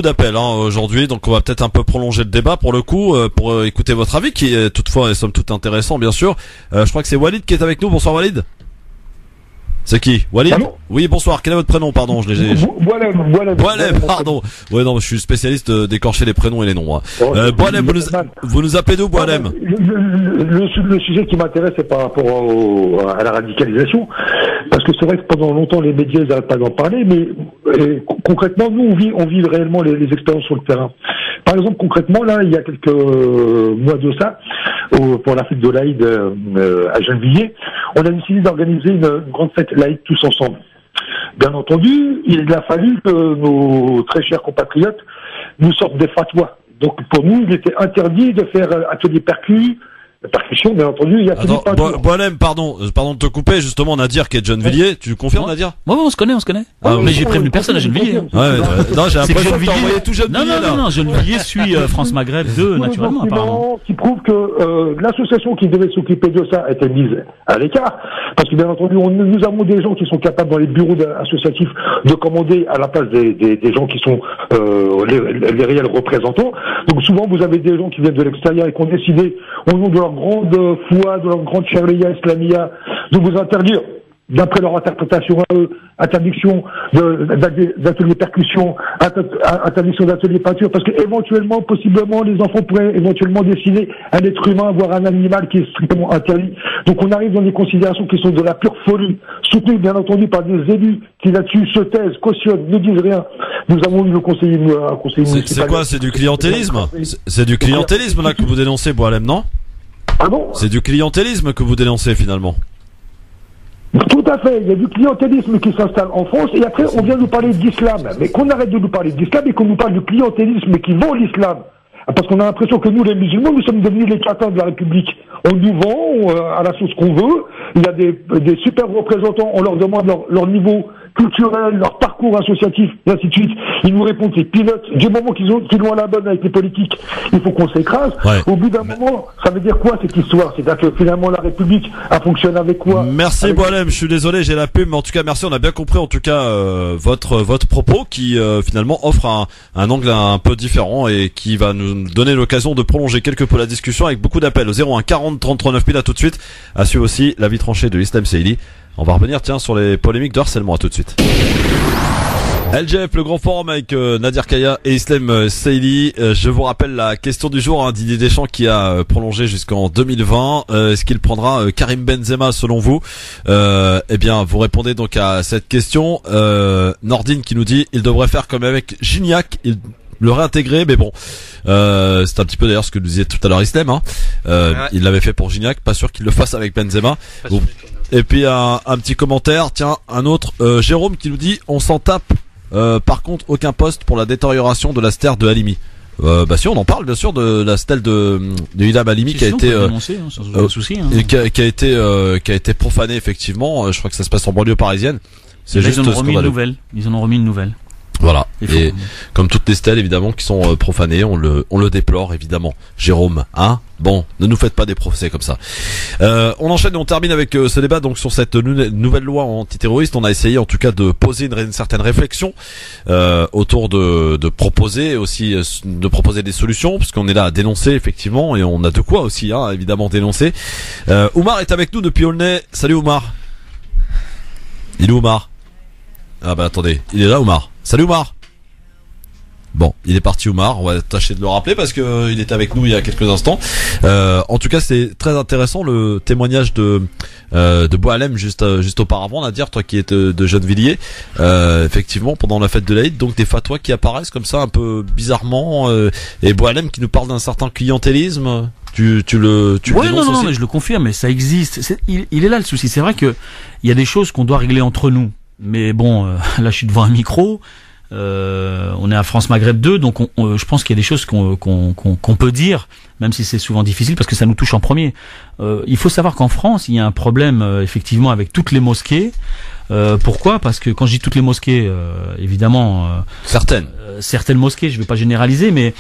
d'appels aujourd'hui, donc on va peut-être un peu prolonger le débat pour le coup, pour écouter votre avis, qui est toutefois et somme toute intéressant bien sûr. Je crois que c'est Walid qui est avec nous. Bonsoir Walid. C'est qui? Walid? Allô? Oui, bonsoir. Quel est votre prénom? Pardon, Boalem, pardon. Ouais, non, je suis spécialiste d'écorcher les prénoms et les noms. Boalem, vous nous appelez d'où, Boalem? Le sujet qui m'intéresse, c'est par rapport à la radicalisation. Parce que c'est vrai que pendant longtemps, les médias, ils n'arrêtent pas d'en parler, mais concrètement, nous, on vit réellement les expériences sur le terrain. Par exemple, concrètement, là, il y a quelques mois de ça, pour la fête de l'Aïd à Gennevilliers, on a décidé d'organiser une grande fête laïque tous ensemble. Bien entendu, il a fallu que nos très chers compatriotes nous sortent des fatwas. Donc pour nous, il était interdit de faire atelier percussion, bien entendu. Il y a Boalem, pardon de te couper, justement, Nadir qui est de Gennevilliers, tu confirmes, Nadir? Ouais, on se connaît. Mais j'ai prévenu personne à Gennevilliers. Non, j'ai l'impression que t'as envoyé tout Gennevilliers, là. Non, Gennevilliers suit France Maghreb 2, naturellement, apparemment. Qui prouve que l'association qui devait s'occuper de ça était mise à l'écart. Parce que, bien entendu, nous avons des gens qui sont capables, dans les bureaux associatifs, de commander à la place des gens qui sont les réels représentants. Donc souvent, vous avez des gens qui viennent de l'extérieur et qui ont décidé, au nom de leur grande foi, de leur grande charia islamia, de vous interdire, d'après leur interprétation à eux, interdiction d'atelier percussion, interdiction d'atelier peinture, parce que éventuellement, possiblement, les enfants pourraient éventuellement dessiner un être humain, voire un animal qui est strictement interdit. Donc on arrive dans des considérations qui sont de la pure folie, soutenues bien entendu par des élus qui là-dessus se taisent, cautionnent, ne disent rien. Nous avons eu un conseiller municipal. C'est quoi? C'est du clientélisme? C'est du clientélisme là que vous dénoncez, Boalem, non? Pardon? C'est du clientélisme que vous dénoncez finalement. Tout à fait, il y a du clientélisme qui s'installe en France et après on vient nous parler d'islam. Mais qu'on arrête de nous parler d'islam et qu'on nous parle du clientélisme qui vend l'islam. Parce qu'on a l'impression que nous, les musulmans, nous sommes devenus les catins de la République. On nous vend à la sauce qu'on veut. Il y a des super représentants, on leur demande leur niveau culturel, leur parcours associatif, et ainsi de suite. Ils nous répondent c'est peanuts. Du moment qu'ils l'ont à la bonne avec les politiques, il faut qu'on s'écrase. Ouais. Au bout d'un moment, ça veut dire quoi cette histoire? C'est-à-dire que finalement la République a fonctionné avec quoi? Merci Boalem, je suis désolé, j'ai la pub, mais en tout cas merci, on a bien compris en tout cas votre propos qui finalement offre un angle un peu différent et qui va nous donner l'occasion de prolonger quelque peu la discussion avec beaucoup d'appels au 01 40 33 9000. À tout de suite. À suivre aussi l'avis tranché de Islam Seili. On va revenir sur les polémiques de harcèlement. À tout de suite. LGF, le grand forum avec Nadir Kaya et Islam Seili. Je vous rappelle la question du jour, Didier Deschamps qui a prolongé jusqu'en 2020. Est-ce qu'il prendra Karim Benzema selon vous? Eh bien, vous répondez donc à cette question. Nordine qui nous dit il devrait faire comme avec Gignac, il le réintégrer, mais bon, c'est un petit peu d'ailleurs ce que nous disait tout à l'heure Islam. Il l'avait fait pour Gignac, pas sûr qu'il le fasse avec Benzema. Bon. Et puis un petit commentaire, tiens, un autre, Jérôme qui nous dit on s'en tape. Par contre, aucun poste pour la détérioration de la stèle de Halimi. Bah si, on en parle bien sûr de la stèle de Ilham Halimi qui a été qui a été profanée effectivement. Je crois que ça se passe en banlieue parisienne. C'est juste ils en ont remis une nouvelle. Voilà. Et comme toutes les stèles évidemment qui sont profanées, on le déplore évidemment. Jérôme, bon, ne nous faites pas des procès comme ça. On enchaîne et on termine avec ce débat donc sur cette nouvelle loi antiterroriste. On a essayé en tout cas de poser une certaine réflexion autour de proposer aussi de proposer des solutions, parce qu'on est là à dénoncer effectivement et on a de quoi aussi évidemment dénoncer. Oumar est avec nous depuis Aulnay. Salut Oumar. Il est Oumar. Ah bah attendez, il est là Oumar. Salut Oumar. Bon, il est parti Oumar, on va tâcher de le rappeler parce que il était avec nous il y a quelques instants. En tout cas, c'est très intéressant le témoignage de Boualem juste auparavant, Nadir, toi qui es de Gennevilliers. Effectivement, pendant la fête de l'Aïd, donc des fatwas qui apparaissent comme ça un peu bizarrement et Boualem qui nous parle d'un certain clientélisme. Tu le dénonces non, aussi mais je le confirme, mais ça existe. Il est là le souci. C'est vrai que il y a des choses qu'on doit régler entre nous. Mais bon, là je suis devant un micro. On est à France Maghreb 2, donc je pense qu'il y a des choses qu'on peut dire, même si c'est souvent difficile parce que ça nous touche en premier. Il faut savoir qu'en France, il y a un problème effectivement avec toutes les mosquées. Pourquoi ? Parce que quand je dis toutes les mosquées, évidemment, certaines mosquées, je ne vais pas généraliser, mais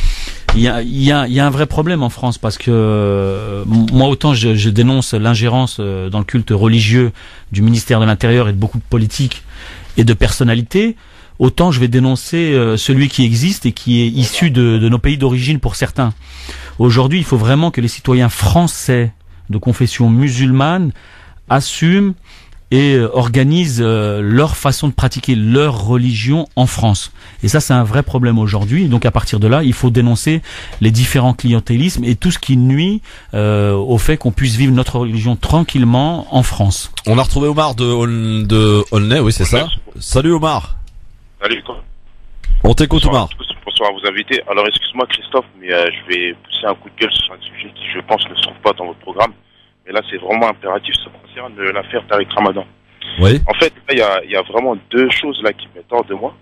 il y a un vrai problème en France parce que moi autant je dénonce l'ingérence dans le culte religieux du ministère de l'Intérieur et de beaucoup de politiques et de personnalités. Autant je vais dénoncer celui qui existe et qui est issu de nos pays d'origine pour certains. Aujourd'hui, il faut vraiment que les citoyens français de confession musulmane assument et organisent leur façon de pratiquer leur religion en France. Et ça, c'est un vrai problème aujourd'hui. Donc à partir de là, il faut dénoncer les différents clientélismes et tout ce qui nuit au fait qu'on puisse vivre notre religion tranquillement en France. On a retrouvé Omar de Aulnay, oui c'est ça. Salut Omar. Salut. On t'écoute Omar. Bonsoir à vos invités. Alors excuse-moi Christophe, mais je vais pousser un coup de gueule sur un sujet qui je pense ne se trouve pas dans votre programme. Mais là c'est vraiment impératif, ça concerne l'affaire Tariq Ramadan. Oui. En fait, là, il y a vraiment deux choses là qui mettent hors de moi.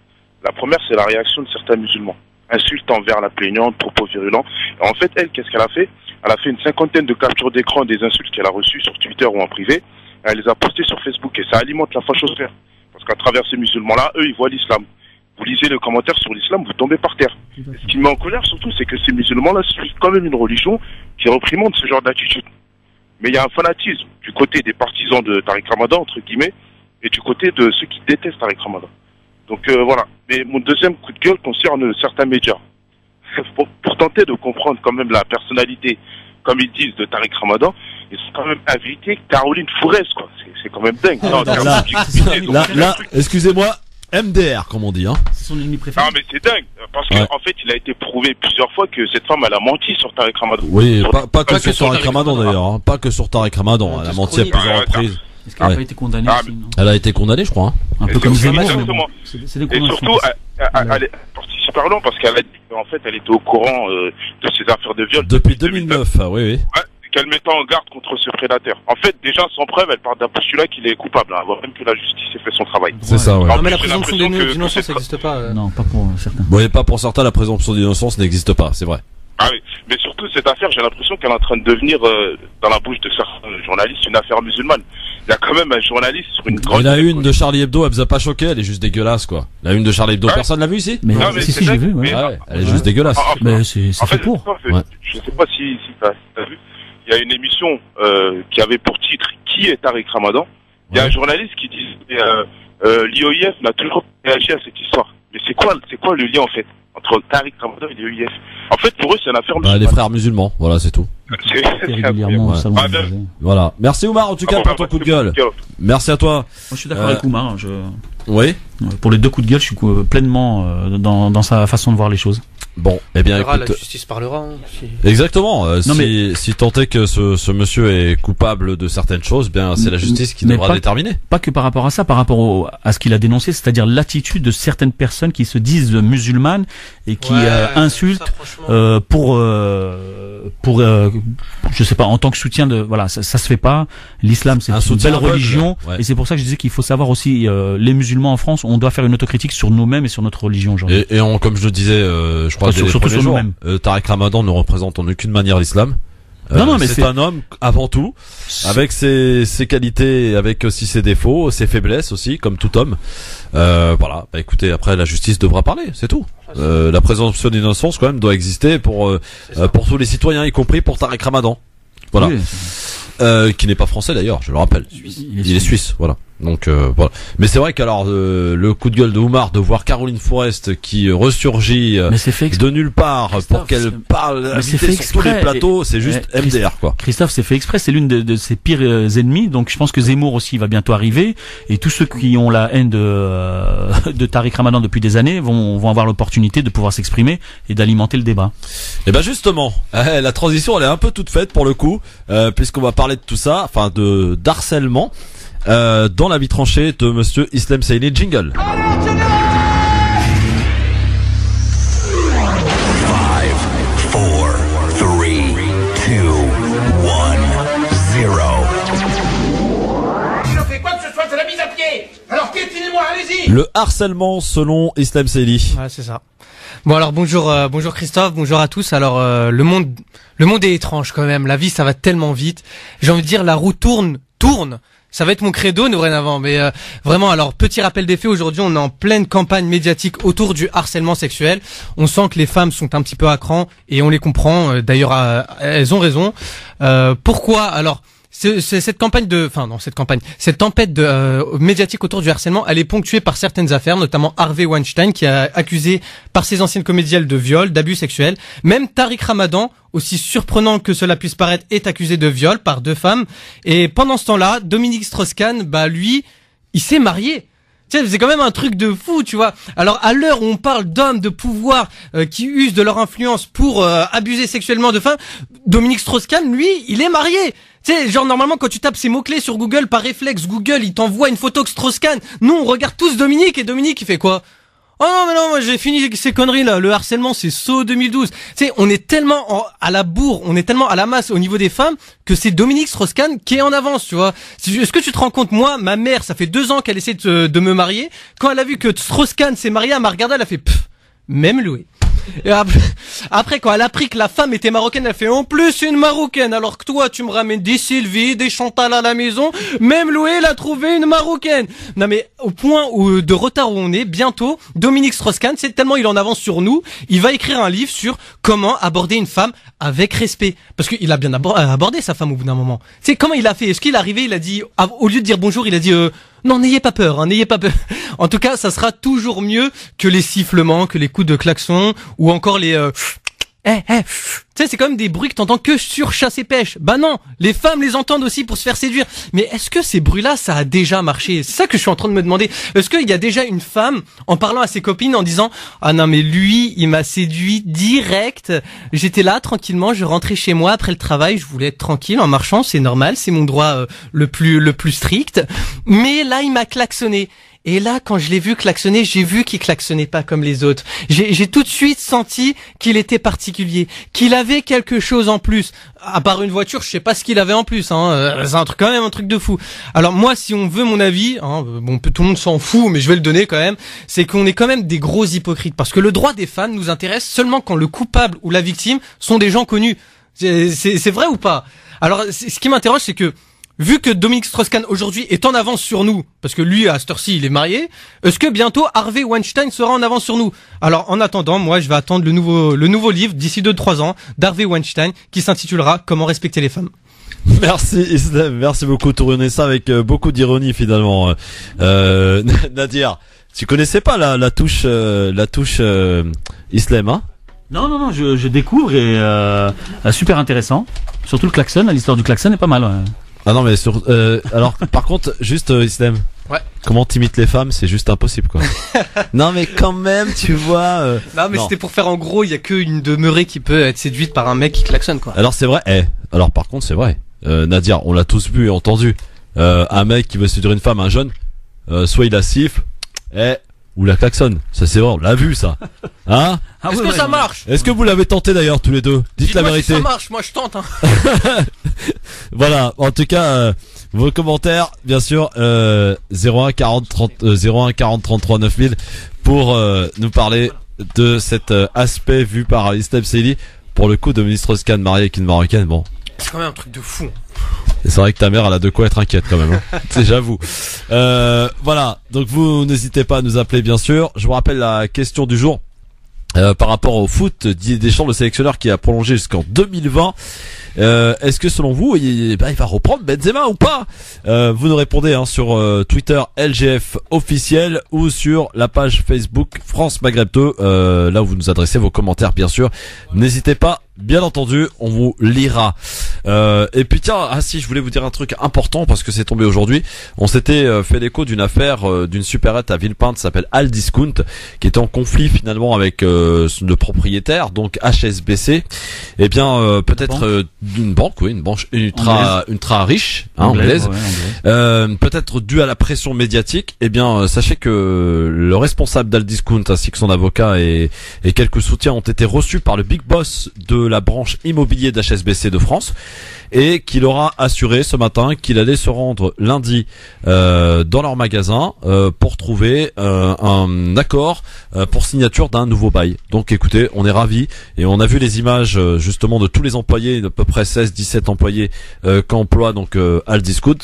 La première, c'est la réaction de certains musulmans. Insultes envers la plaignante, propos virulents. Et en fait, elle, qu'est-ce qu'elle a fait ? Elle a fait une 50aine de captures d'écran des insultes qu'elle a reçues sur Twitter ou en privé. Elle les a postées sur Facebook et ça alimente la fachosphère. Parce qu'à travers ces musulmans-là, eux, ils voient l'islam. Vous lisez le commentaire sur l'islam, vous tombez par terre. Et ce qui me met en colère surtout, c'est que ces musulmans-là suivent quand même une religion qui réprimande ce genre d'attitude. Mais il y a un fanatisme du côté des partisans de Tariq Ramadan, entre guillemets, et du côté de ceux qui détestent Tariq Ramadan. Donc voilà. Mais mon deuxième coup de gueule concerne certains médias. Pour tenter de comprendre quand même la personnalité, comme ils disent, de Tariq Ramadan, ils sont quand même invité Caroline Fourès, quoi. C'est quand même dingue. Là, excusez-moi, MDR, comme on dit, hein. C'est son ennemi préféré. Non, mais c'est dingue. Parce qu'en fait, il a été prouvé plusieurs fois que cette femme, elle a menti sur Tariq Ramadan. Oui, pas que sur Tariq Ramadan d'ailleurs, hein. Pas que sur Tariq Ramadan. Elle a menti à plusieurs reprises. Est-ce qu'elle n'a pas été condamnée aussi, non ? Elle a été condamnée, je crois, hein. Un peu comme Zemmour. Exactement. C'est des et surtout, elle est partie super long parce qu'elle a dit qu'en fait, elle était au courant de ces affaires de viol. Depuis 2009, oui. Ouais, qu'elle mettait en garde contre ce prédateur. En fait, déjà, sans preuve, elle part d'un postulat qu'il est coupable, avant même que la justice ait fait son travail. C'est ça, ouais. Non, mais la présomption d'innocence, ça n'existe pas. Non, pas pour certains. Oui, pas pour certains, la présomption d'innocence n'existe pas, c'est vrai. Ah oui, mais surtout cette affaire, j'ai l'impression qu'elle est en train de devenir, dans la bouche de certains journalistes, une affaire musulmane. Il y a quand même un journaliste sur une grande... Et la une de Charlie Hebdo, elle vous a pas choqué, elle est juste dégueulasse, quoi. La une de Charlie Hebdo, personne l'a vue ici ? Mais non, mais si, j'ai vu, ouais. Elle est juste dégueulasse. Mais c'est fait pour. Je sais pas si t'as vu. Il y a une émission qui avait pour titre Qui est Tariq Ramadan. Il y a un journaliste qui dit l'IOIF n'a toujours pas réagi à cette histoire. Mais c'est quoi le lien en fait entre Tariq Ramadan et l'IOIF? En fait, pour eux, c'est une affaire musulmane. Les frères musulmans, voilà, c'est tout. Régulièrement, voilà. Merci Oumar en tout cas pour ton coup de gueule. Merci à toi. Moi, je suis d'accord avec Oumar. Oui. Pour les deux coups de gueule, je suis pleinement dans sa façon de voir les choses. Bon, eh bien, écoute, la justice parlera. Exactement. Si tant est que ce monsieur est coupable de certaines choses, bien c'est la justice qui devra déterminer. Pas que par rapport à ça, par rapport à ce qu'il a dénoncé, c'est-à-dire l'attitude de certaines personnes qui se disent musulmanes et qui insultent pour je sais pas, en tant que soutien de ça se fait pas. L'islam c'est une belle religion et c'est pour ça que je disais qu'il faut savoir aussi les musulmans en France, on doit faire une autocritique sur nous-mêmes et sur notre religion aujourd'hui. Et comme je le disais, je crois surtout sur nous-mêmes. Tariq Ramadan ne représente en aucune manière l'islam. Non, mais c'est un homme avant tout, avec ses qualités, avec aussi ses défauts, ses faiblesses aussi, comme tout homme. Voilà. Bah, écoutez, après la justice devra parler, c'est tout. La présomption d'innocence quand même doit exister pour tous les citoyens, y compris pour Tariq Ramadan. Voilà. Oui, qui n'est pas français d'ailleurs, je le rappelle. Il est suisse, voilà. Donc voilà. Mais c'est vrai qu'alors le coup de gueule de Oumar de voir Caroline Forest qui ressurgit de nulle part pour qu'elle parle à vitesse sur tous les plateaux, c'est juste MDR quoi. Christophe, c'est fait exprès, c'est l'une de ses pires ennemis. Donc je pense que Zemmour aussi va bientôt arriver et tous ceux qui ont la haine de Tariq Ramadan depuis des années vont avoir l'opportunité de pouvoir s'exprimer et d'alimenter le débat. Et ben justement, la transition elle est un peu toute faite pour le coup, puisqu'on va parler de tout ça, enfin de d'harcèlement. Dans la vie tranchée de monsieur Islem Saïli. Jingle. 5, 4, 3, 2, 1, 0. Il en fait quoi que ce soit, c'est la mise à pied. Alors piétinez-moi, allez-y. Le harcèlement selon Islem Saïli. Ouais, c'est ça. Bon alors bonjour Christophe, bonjour à tous. Alors le monde est étrange quand même. La vie ça va tellement vite. J'ai envie de dire la roue tourne. Ça va être mon credo dorénavant, mais vraiment, alors petit rappel des faits, aujourd'hui on est en pleine campagne médiatique autour du harcèlement sexuel. On sent que les femmes sont un petit peu à cran et on les comprend, d'ailleurs elles ont raison. Pourquoi alors cette tempête médiatique autour du harcèlement, elle est ponctuée par certaines affaires, notamment Harvey Weinstein qui a accusé par ses anciennes comédiennes de viol, d'abus sexuels. Même Tariq Ramadan, aussi surprenant que cela puisse paraître, est accusé de viol par 2 femmes. Et pendant ce temps-là, Dominique Strauss-Kahn, lui, il s'est marié. C'est quand même un truc de fou, tu vois. Alors à l'heure où on parle d'hommes de pouvoir qui usent de leur influence pour abuser sexuellement de femmes, Dominique Strauss-Kahn, lui, il est marié. Tu sais, genre normalement quand tu tapes ces mots-clés sur Google, par réflexe, Google, il t'envoie une photo de Strauss-Kahn. Nous, on regarde tous Dominique et Dominique, il fait quoi ? Oh non, mais non, moi j'ai fini ces conneries là. Le harcèlement, c'est saut 2012. Tu sais, on est tellement à la bourre, on est tellement à la masse au niveau des femmes que c'est Dominique Strauss-Kahn qui est en avance, tu vois. Est-ce que tu te rends compte, moi, ma mère, ça fait 2 ans qu'elle essaie de me marier. Quand elle a vu que Strauss-Kahn s'est marié, elle m'a regardé, elle a fait même loué. Et après, quand elle a appris que la femme était marocaine, elle a fait en plus une marocaine, alors que toi tu me ramènes des Sylvie, des Chantal à la maison, même Loué elle a trouvé une marocaine. Non mais au point de retard où on est, bientôt Dominique Strauss-Kahn, c'est tellement il en avance sur nous, il va écrire un livre sur comment aborder une femme avec respect, parce qu'il a bien abordé sa femme au bout d'un moment. Tu sais comment il a fait? Est-ce qu'il est arrivé, il a dit au lieu de dire bonjour, il a dit non, n'ayez pas peur, n'ayez pas peur. En tout cas, ça sera toujours mieux que les sifflements, que les coups de klaxon, ou encore les tu sais, c'est quand même des bruits que t'entends que sur chasse et pêche. Bah non, les femmes les entendent aussi pour se faire séduire. Mais est-ce que ces bruits-là, ça a déjà marché? C'est ça que je suis en train de me demander. Est-ce qu'il y a déjà une femme, en parlant à ses copines, en disant « Ah non, mais lui, il m'a séduit direct. J'étais là, tranquillement, je rentrais chez moi après le travail, je voulais être tranquille en marchant, c'est normal, c'est mon droit le plus strict. Mais là, il m'a klaxonné. » Et là, quand je l'ai vu klaxonner, j'ai vu qu'il klaxonnait pas comme les autres. J'ai tout de suite senti qu'il était particulier, qu'il avait quelque chose en plus. À part une voiture, je sais pas ce qu'il avait en plus. C'est quand même un truc de fou. Alors moi, si on veut mon avis, bon, tout le monde s'en fout, mais je vais le donner quand même. C'est qu'on est quand même des gros hypocrites, parce que le droit des fans nous intéresse seulement quand le coupable ou la victime sont des gens connus. C'est vrai ou pas? Alors, ce qui m'interroge, c'est que vu que Dominique Strauss-Kahn aujourd'hui est en avance sur nous, parce que lui à cette heure-ci il est marié, est-ce que bientôt Harvey Weinstein sera en avance sur nous? Alors en attendant, moi je vais attendre le nouveau livre d'ici 2-3 ans d'Harvey Weinstein qui s'intitulera Comment respecter les femmes. Merci Islam, merci beaucoup. Tourner ça avec beaucoup d'ironie finalement. Nadir, tu connaissais pas la touche Islam, hein? Non, je découvre et super intéressant. Surtout le klaxon, l'histoire du klaxon est pas mal. Ouais. Ah non mais alors par contre juste Islam. Ouais. Comment t'imites les femmes, c'est juste impossible quoi. Non mais quand même tu vois. Non mais c'était pour faire en gros, il y a que une demeurée qui peut être séduite par un mec qui klaxonne quoi. Alors c'est vrai. Alors par contre c'est vrai. Nadir, on l'a tous vu et entendu. Un mec qui veut séduire une femme, un jeune, soit il la siffle, ou la klaxonne. Ça c'est vrai, on l'a vu ça. Hein? Est-ce que ça marche? Est-ce que vous l'avez tenté d'ailleurs tous les deux? Dites la vérité. Si ça marche, moi je tente. Hein. Voilà, en tout cas vos commentaires bien sûr 01 40 33 9000 pour nous parler de cet aspect vu par Islem Saïli. Pour le coup, Dominique Strauss-Kahn marié avec une marocaine, bon. C'est quand même un truc de fou. Et c'est vrai que ta mère elle a de quoi être inquiète quand même, hein. C'est j'avoue. Voilà, donc vous n'hésitez pas à nous appeler bien sûr. Je vous rappelle la question du jour. par rapport au foot, Didier Deschamps, le sélectionneur qui a prolongé jusqu'en 2020. Est-ce que selon vous, il va reprendre Benzema ou pas? Vous nous répondez sur Twitter LGF officiel ou sur la page Facebook France Maghreb 2, là où vous nous adressez vos commentaires bien sûr. N'hésitez pas, bien entendu, on vous lira. Et puis tiens, si je voulais vous dire un truc important parce que c'est tombé aujourd'hui. On s'était fait l'écho d'une affaire d'une supérette à Villepinte qui s'appelle Al Discount, qui était en conflit finalement avec le propriétaire, donc HSBC. Eh bien peut-être d'une banque, oui, une banque ultra riche, anglaise. Ouais, peut-être dû à la pression médiatique. Eh bien sachez que le responsable d'Al Discount ainsi que son avocat et quelques soutiens ont été reçus par le big boss de la branche immobilier d'HSBC de France, et qu'il aura assuré ce matin qu'il allait se rendre lundi dans leur magasin pour trouver un accord pour signature d'un nouveau bail. Donc écoutez, on est ravis, et on a vu les images justement de tous les employés, d'à peu près 16-17 employés qu'emploie donc Al Discount.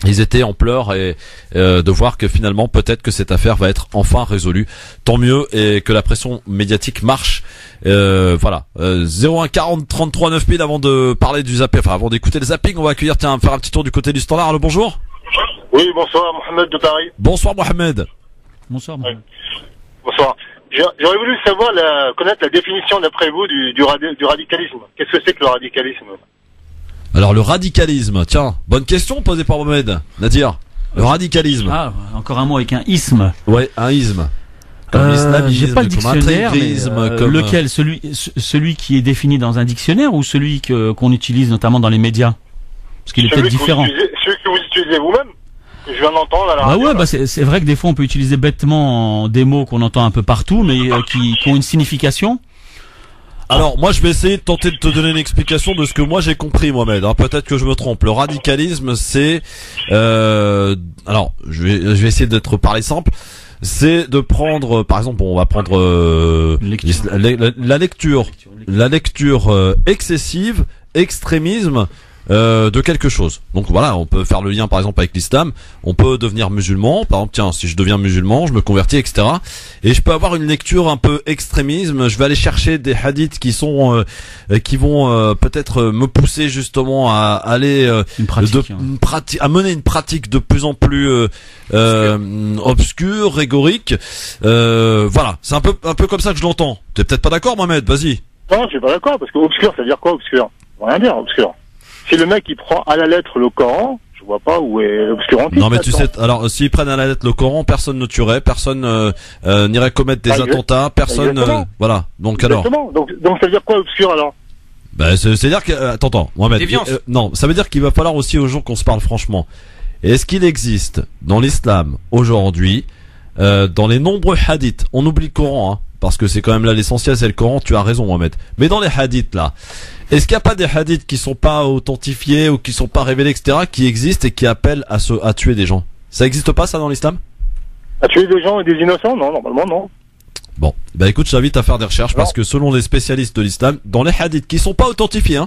Ils étaient en pleurs et de voir que finalement peut-être que cette affaire va être enfin résolue. Tant mieux, et que la pression médiatique marche. Voilà. 01 40 33 9000 avant de parler du zapping, enfin avant d'écouter le zapping, on va accueillir, tiens, faire un petit tour du côté du standard. Allô, bonjour. Oui, bonsoir, Mohamed de Paris. Bonsoir Mohamed. Bonsoir Mohamed. Bonsoir. J'aurais voulu savoir, connaître la définition d'après vous du radicalisme. Qu'est-ce que c'est que le radicalisme? Alors le radicalisme, tiens, bonne question posée par Mohamed. Nadir, le radicalisme. Ah, encore un mot avec un isme. Ouais, un isme. Comme l'islamisme, j'ai pas le dictionnaire, comme lequel, celui qui est défini dans un dictionnaire ou celui qu'on utilise notamment dans les médias? Parce qu'il est peut-être différent. Celui que vous utilisez vous-même, que je viens d'entendre à la radio. Ouais, c'est vrai que des fois on peut utiliser bêtement des mots qu'on entend un peu partout, mais qui ont une signification. Alors moi je vais essayer de tenter de te donner une explication de ce que moi j'ai compris, Mohamed. Peut-être que je me trompe. Le radicalisme, c'est alors je vais essayer d'être parler simple. C'est de prendre, par exemple, on va prendre la lecture excessive, extrémisme de quelque chose. Donc voilà, on peut faire le lien par exemple avec l'islam. On peut devenir musulman, par exemple, tiens, si je deviens musulman, je me convertis, etc. Et je peux avoir une lecture un peu extrémisme. Je vais aller chercher des hadiths qui sont qui vont peut-être me pousser justement à aller à mener une pratique de plus en plus obscure, régorique. Voilà, c'est un peu comme ça que je l'entends. T'es peut-être pas d'accord, Mohamed? Vas-y. Non, je suis pas d'accord, parce que obscur, ça veut dire quoi, obscur? Ça veut rien dire, obscur. Si le mec il prend à la lettre le Coran, je vois pas où est l'obscurantisme. Non mais tu sais, alors s'ils prennent à la lettre le Coran, personne ne tuerait, personne n'irait commettre des attentats, personne voilà. Donc exactement. Alors. Donc ça veut dire quoi obscur alors? C'est-à-dire que attends, Mohamed. Non, ça veut dire qu'il va falloir aussi aux jours qu'on se parle franchement. Est-ce qu'il existe dans l'islam aujourd'hui dans les nombreux hadiths, on oublie le Coran parce que c'est quand même là l'essentiel, c'est le Coran, tu as raison Mohamed. Mais dans les hadiths là, est-ce qu'il n'y a pas des hadiths qui sont pas authentifiés ou qui sont pas révélés, etc., qui existent et qui appellent à tuer des gens? Ça existe pas ça dans l'islam? À tuer des gens et des innocents? Non, normalement non. Bon, écoute, je t'invite à faire des recherches parce que selon les spécialistes de l'islam, dans les hadiths qui sont pas authentifiés,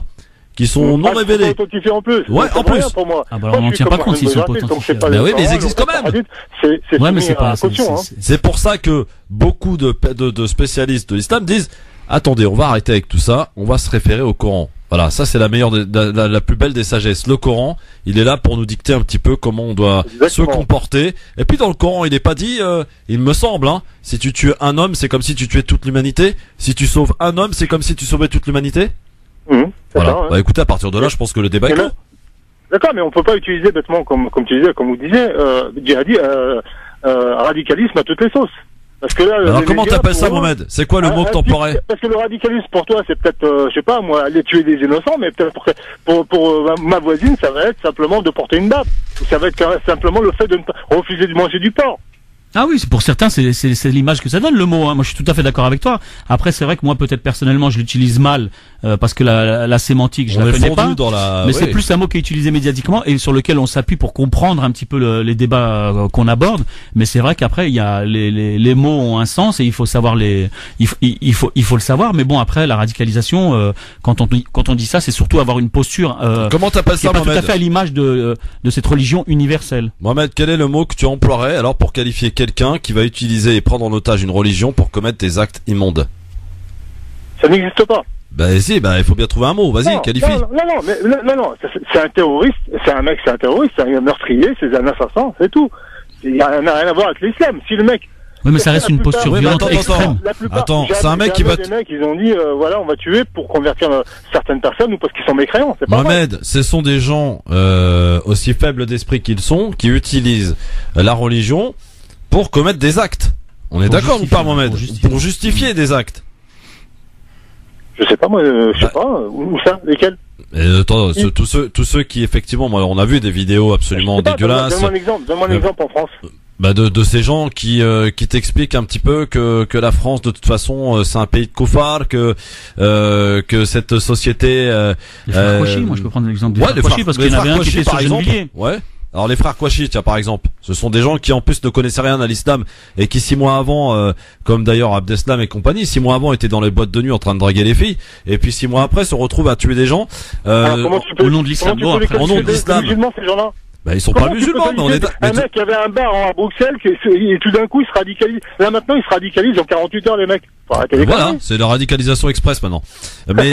qui sont non révélés. Authentifiés en plus. Ouais, en plus. Pour moi. On n'en tient pas compte s'ils sont pas authentifiés. Oui, mais ils existent quand même. Ouais, mais c'est pas. C'est pour ça que beaucoup de spécialistes de l'islam disent, attendez, on va arrêter avec tout ça, on va se référer au Coran. Voilà, ça c'est la meilleure, la plus belle des sagesses. Le Coran, il est là pour nous dicter un petit peu comment on doit se comporter. Et puis dans le Coran, il n'est pas dit, il me semble, si tu tues un homme, c'est comme si tu tuais toute l'humanité. Si tu sauves un homme, c'est comme si tu sauvais toute l'humanité. Voilà. Ça, écoutez, à partir de là, je pense que le débat est clos. D'accord, mais on peut pas utiliser bêtement, comme tu disais, comme vous disiez, djihadi, radicalisme à toutes les sauces. Parce que là, alors comment t'appelles ça, Mohamed? C'est quoi le mot que t'emploierais? Parce que le radicalisme pour toi, c'est peut-être, je sais pas, moi, aller tuer des innocents, mais peut-être pour ma voisine, ça va être simplement de porter une baffe. Ça va être simplement le fait de refuser de manger du porc. Ah oui, pour certains, c'est l'image que ça donne, le mot. Moi, je suis tout à fait d'accord avec toi. Après, c'est vrai que moi, peut-être personnellement, je l'utilise mal parce que la sémantique, je la connais pas. Mais c'est plus un mot qui est utilisé médiatiquement et sur lequel on s'appuie pour comprendre un petit peu les débats qu'on aborde. Mais c'est vrai qu'après, il y a les mots ont un sens et il faut savoir il faut le savoir. Mais bon, après, la radicalisation, quand on dit ça, c'est surtout avoir une posture. Comment t'appelles ça, Mohamed? Tout à fait à l'image de cette religion universelle. Mohamed, quel est le mot que tu emploierais alors pour qualifier quelqu'un qui va utiliser et prendre en otage une religion pour commettre des actes immondes? Ça n'existe pas. Bah si, bah il faut bien trouver un mot. Vas-y, qualifie. Non, c'est un terroriste, c'est un meurtrier, c'est un assassin, c'est tout. Il n'a rien à voir avec l'islam. Si le mec... Oui, mais ça reste une posture violente extrême. Attends, c'est un mec qui va... Des mecs, ils ont dit, voilà, on va tuer pour convertir certaines personnes ou parce qu'ils sont mécréants. C'est pas Mohamed, vrai. ce sont des gens aussi faibles d'esprit qu'ils sont, qui utilisent la religion pour commettre des actes. On est d'accord ou pas, Mohamed? Pour justifier des actes. Je sais pas, moi, je sais pas. Où ça? Lesquels? Attends, tous ceux qui effectivement, moi, on a vu des vidéos absolument dégueulasses. Donne-moi un exemple en France. Bah de ces gens qui t'expliquent un petit peu que la France de toute façon c'est un pays de koufars, que cette société les frères Kouachi, moi je peux prendre l'exemple des frères Kouachi parce qu'il y en avait un qui était sur Gennevilliers. Ouais. Alors les frères Kouachi, tiens par exemple, ce sont des gens qui en plus ne connaissaient rien à l'islam et qui 6 mois avant, comme d'ailleurs Abdeslam et compagnie, 6 mois avant étaient dans les boîtes de nuit en train de draguer les filles et puis 6 mois après se retrouvent à tuer des gens au nom de l'islam. Au nom de l'islam. Ces gens-là. Bah ils sont pas musulmans, mais on est un mec qui avait un bar à Bruxelles et tout d'un coup il se radicalise. Là maintenant il se radicalise en 48 heures les mecs. Voilà, c'est la radicalisation express maintenant. Mais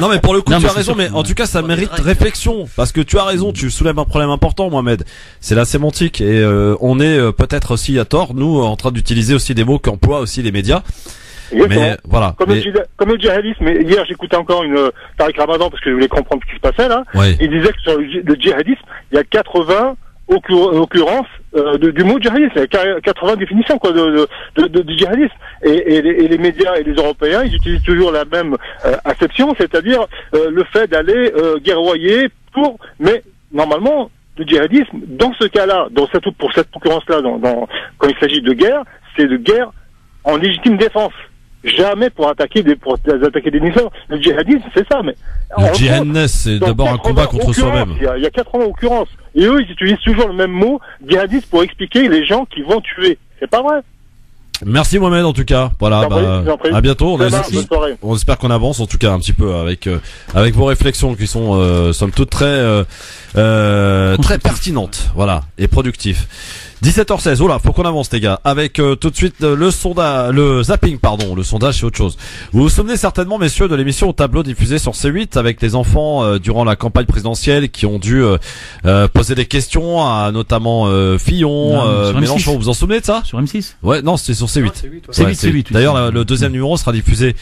non mais pour le coup tu as raison, mais en tout cas ça mérite réflexion parce que tu as raison, tu soulèves un problème important, Mohamed. C'est la sémantique et on est peut-être aussi à tort nous en train d'utiliser aussi des mots qu'emploient aussi les médias. Exactement. Mais voilà. Comme le djihadisme. Hier, j'écoutais encore une Tariq Ramadan parce que je voulais comprendre ce qui se passait là. Ouais. Il disait que sur le djihadisme, il y a 80 occurrences du mot djihadisme. Il y a 80 définitions quoi de djihadisme. Et les médias et les Européens, ils utilisent toujours la même acception, c'est-à-dire le fait d'aller guerroyer pour. Mais normalement, le djihadisme, dans ce cas-là, pour cette occurrence-là, quand il s'agit de guerre, c'est de guerre en légitime défense. Jamais pour attaquer des migrants. Le djihadisme, c'est ça, mais. Le djihadisme, c'est d'abord un combat contre soi-même. Il y a 80 occurrences. Et eux, ils utilisent toujours le même mot, djihadisme, pour expliquer les gens qui vont tuer. C'est pas vrai. Merci Mohamed en tout cas. Voilà, à bientôt. On espère qu'on avance en tout cas un petit peu avec vos réflexions qui sont somme toute très pertinentes, voilà, et productives. 17h16, oh là, faut qu'on avance les gars, avec tout de suite le zapping, le sondage c'est autre chose. Vous vous souvenez certainement messieurs de l'émission au tableau diffusée sur C8 avec les enfants durant la campagne présidentielle qui ont dû poser des questions à notamment Fillon, Mélenchon, vous vous en souvenez de ça? Sur M6? Ouais, non, c'était sur C8. C8. D'ailleurs le deuxième numéro sera diffusé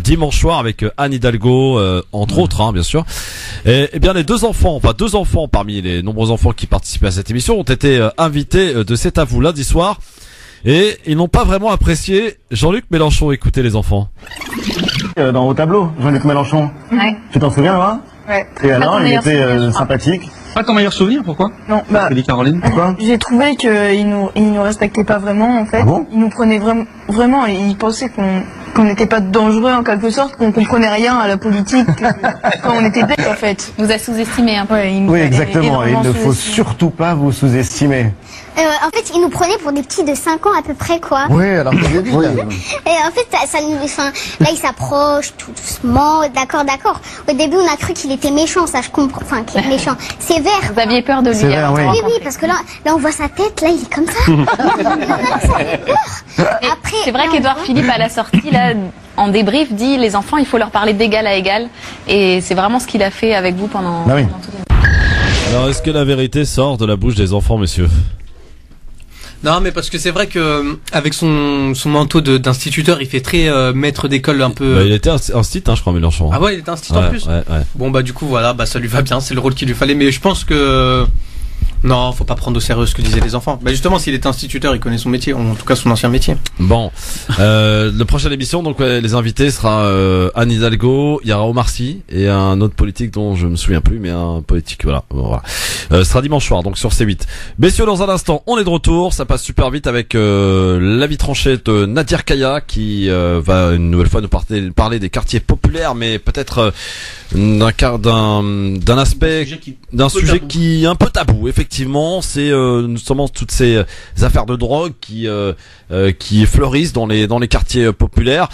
dimanche soir avec Anne Hidalgo entre autres bien sûr. Et bien les deux enfants parmi les nombreux enfants qui participaient à cette émission ont été invités de C'est à vous lundi soir et ils n'ont pas vraiment apprécié Jean-Luc Mélenchon. Écoutez les enfants. Dans vos tableaux, Jean-Luc Mélenchon. Ouais. Tu t'en souviens là? Ouais. Et alors, il était sympathique. Pas ton meilleur souvenir, pourquoi? Non, Caroline, pourquoi? J'ai trouvé qu'il nous respectait pas vraiment en fait. Ah bon? Il nous prenait vraiment, il pensait qu'on n'était pas dangereux en quelque sorte, qu'on comprenait rien à la politique, quand on était bêtes en fait. Vous a sous-estimé un peu. Ouais, oui, exactement, et il ne faut surtout pas vous sous-estimer. En fait, il nous prenait pour des petits de 5 ans à peu près, quoi. Oui, alors que j'ai dit. Et en fait, là, il s'approche tout doucement. D'accord. Au début, on a cru qu'il était méchant, ça je comprends. Enfin, qu'il est méchant. Sévère. Vous aviez peur de lui. Sévère, oui. Oui, parce que là, on voit sa tête, là, il est comme ça. Après, c'est vrai qu'Édouard Philippe, à la sortie, là, en débrief, dit les enfants, il faut leur parler d'égal à égal. Et c'est vraiment ce qu'il a fait avec vous pendant tout le temps. Alors, est-ce que la vérité sort de la bouche des enfants, messieurs? Non, mais parce que c'est vrai que avec son manteau d'instituteur, il fait très maître d'école un peu. Bah, il était instit, je crois, Mélenchon. Ah ouais, il était instit en plus. Ouais. Bon bah du coup voilà, ça lui va bien, c'est le rôle qu'il lui fallait. Mais je pense que non, faut pas prendre au sérieux ce que disaient les enfants. Bah justement, s'il est instituteur, il connaît son métier, en tout cas son ancien métier. Bon, le prochaine émission, donc les invités sera Anne Hidalgo, il y aura Omar Sy et un autre politique dont je me souviens plus, mais un politique, voilà. Ce sera dimanche soir, donc sur C8. Messieurs, dans un instant, on est de retour, ça passe super vite avec l'avis tranché de Nadir Kaya qui va une nouvelle fois nous parler des quartiers populaires, mais peut-être d'un aspect, d'un sujet qui est un peu tabou. Effectivement, c'est notamment toutes ces affaires de drogue qui fleurissent dans les quartiers populaires.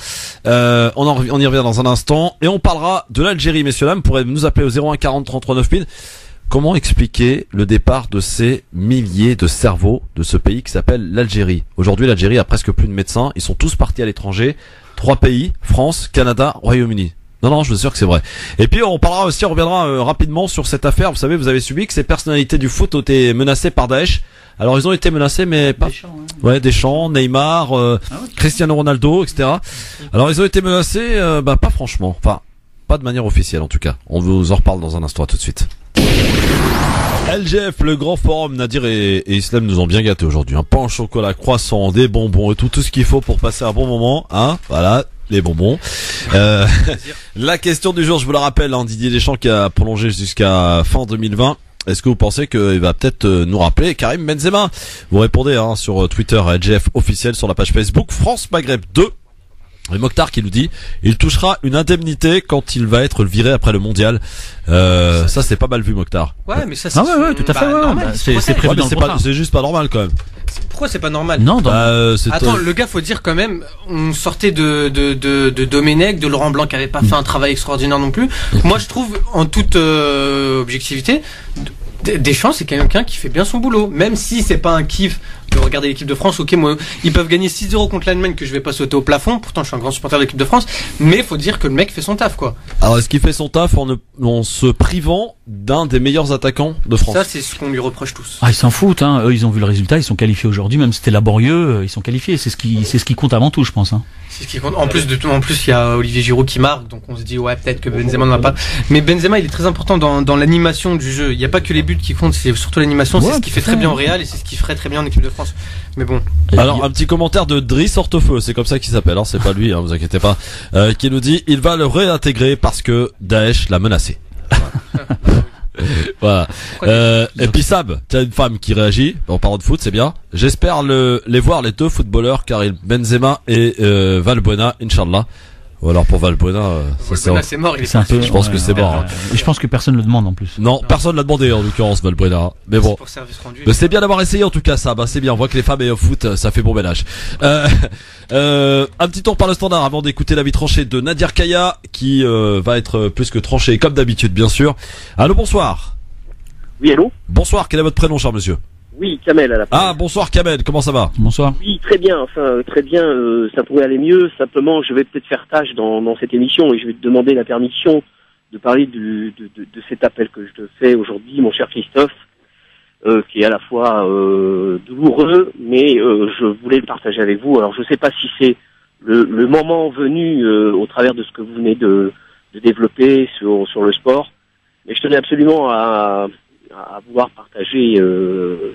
On y revient dans un instant et on parlera de l'Algérie, messieurs dames. Vous pourrez nous appeler au 01 40 33 9000. Comment expliquer le départ de ces milliers de cerveaux de ce pays qui s'appelle l'Algérie? Aujourd'hui, l'Algérie a presque plus de médecins. Ils sont tous partis à l'étranger. 3 pays, France, Canada, Royaume-Uni. Non, je vous assure que c'est vrai. Et puis on reviendra rapidement sur cette affaire. Vous savez, vous avez subi que ces personnalités du foot ont été menacées par Daesh. Alors ils ont été menacés, mais pas. Deschamps, hein. Ouais, Deschamps, Neymar, Cristiano Ronaldo, etc. Alors ils ont été menacés, pas franchement, enfin pas de manière officielle en tout cas. On vous en reparle dans un instant, à tout de suite. LGF, le grand forum, Nadir et Islam nous ont bien gâtés aujourd'hui. Un pain au chocolat, croissant, des bonbons et tout ce qu'il faut pour passer un bon moment, hein. Voilà. Les bonbons. La question du jour, je vous la rappelle, hein, Didier Deschamps qui a prolongé jusqu'à fin 2020. Est-ce que vous pensez qu'il va peut-être nous rappeler Karim Benzema? Vous répondez sur Twitter à LGF officiel, sur la page Facebook France Maghreb 2. Et Mokhtar qui nous dit il touchera une indemnité quand il va être viré après le mondial. Ça c'est pas mal vu, Mokhtar. Ouais, mais ça c'est tout à fait normal. C'est prévu dans le contrat. C'est juste pas normal quand même. Pourquoi c'est pas normal? Non, attends, le gars, faut dire quand même, on sortait de Domenech, de Laurent Blanc qui avait pas fait un travail extraordinaire non plus. Moi, je trouve, en toute objectivité, Deschamps, c'est quelqu'un qui fait bien son boulot, même si c'est pas un kiff de regarder l'équipe de France. Ok, moi, ils peuvent gagner 6-0 contre l'Allemagne, que je vais pas sauter au plafond. Pourtant, je suis un grand supporter de l'équipe de France. Mais faut dire que le mec fait son taf, quoi. Alors, est-ce qu'il fait son taf en se privant d'un des meilleurs attaquants de France? Ça, c'est ce qu'on lui reproche tous. Ils s'en foutent, hein. Eux, ils ont vu le résultat, ils sont qualifiés aujourd'hui, même si c'était laborieux, ils sont qualifiés. C'est ce qui compte avant tout, je pense, hein. C'est ce qui compte. En plus, il y a Olivier Giroud qui marque, donc on se dit, ouais, peut-être que Benzema n'en a pas. Mais Benzema, il est très important dans l'animation du jeu. Il n'y a pas que les buts qui comptent, c'est surtout l'animation. C'est ce qui fait très bien au Real et c'est ce qui ferait très bien en équipe de France. Mais bon. Alors, un petit commentaire de Driss Hortefeux, c'est comme ça qu'il s'appelle, hein. C'est pas lui, hein, vous inquiétez pas. Qui nous dit, il va le réintégrer parce que Daesh l'a menacé. Voilà. Et puis Sab, tu as une femme qui réagit en parlant de foot, c'est bien. J'espère les voir les deux footballeurs, Karim Benzema et Valbuena, Inch'Allah. Ou alors pour Valbuena, c'est mort. Je pense que c'est mort. Et je pense que personne le demande en plus. Non, personne l'a demandé en l'occurrence, Valbuena. Mais bon. Mais c'est bien d'avoir essayé en tout cas, Sab. C'est bien. On voit que les femmes et au foot, ça fait bon ménage. Un petit tour par le standard avant d'écouter l'avis tranché de Nadir Kaya qui va être plus que tranché comme d'habitude, bien sûr. Allô, bonsoir. Oui, allô. Bonsoir. Quel est votre prénom, cher monsieur? Oui, Kamel à la fin. Ah, bonsoir Kamel, comment ça va? Bonsoir. Oui, très bien, très bien, ça pourrait aller mieux, simplement je vais peut-être faire tâche dans cette émission et je vais te demander la permission de parler de cet appel que je te fais aujourd'hui, mon cher Christophe, qui est à la fois douloureux, mais je voulais le partager avec vous. Alors je ne sais pas si c'est le moment venu au travers de ce que vous venez de développer sur le sport, mais je tenais absolument à vouloir partager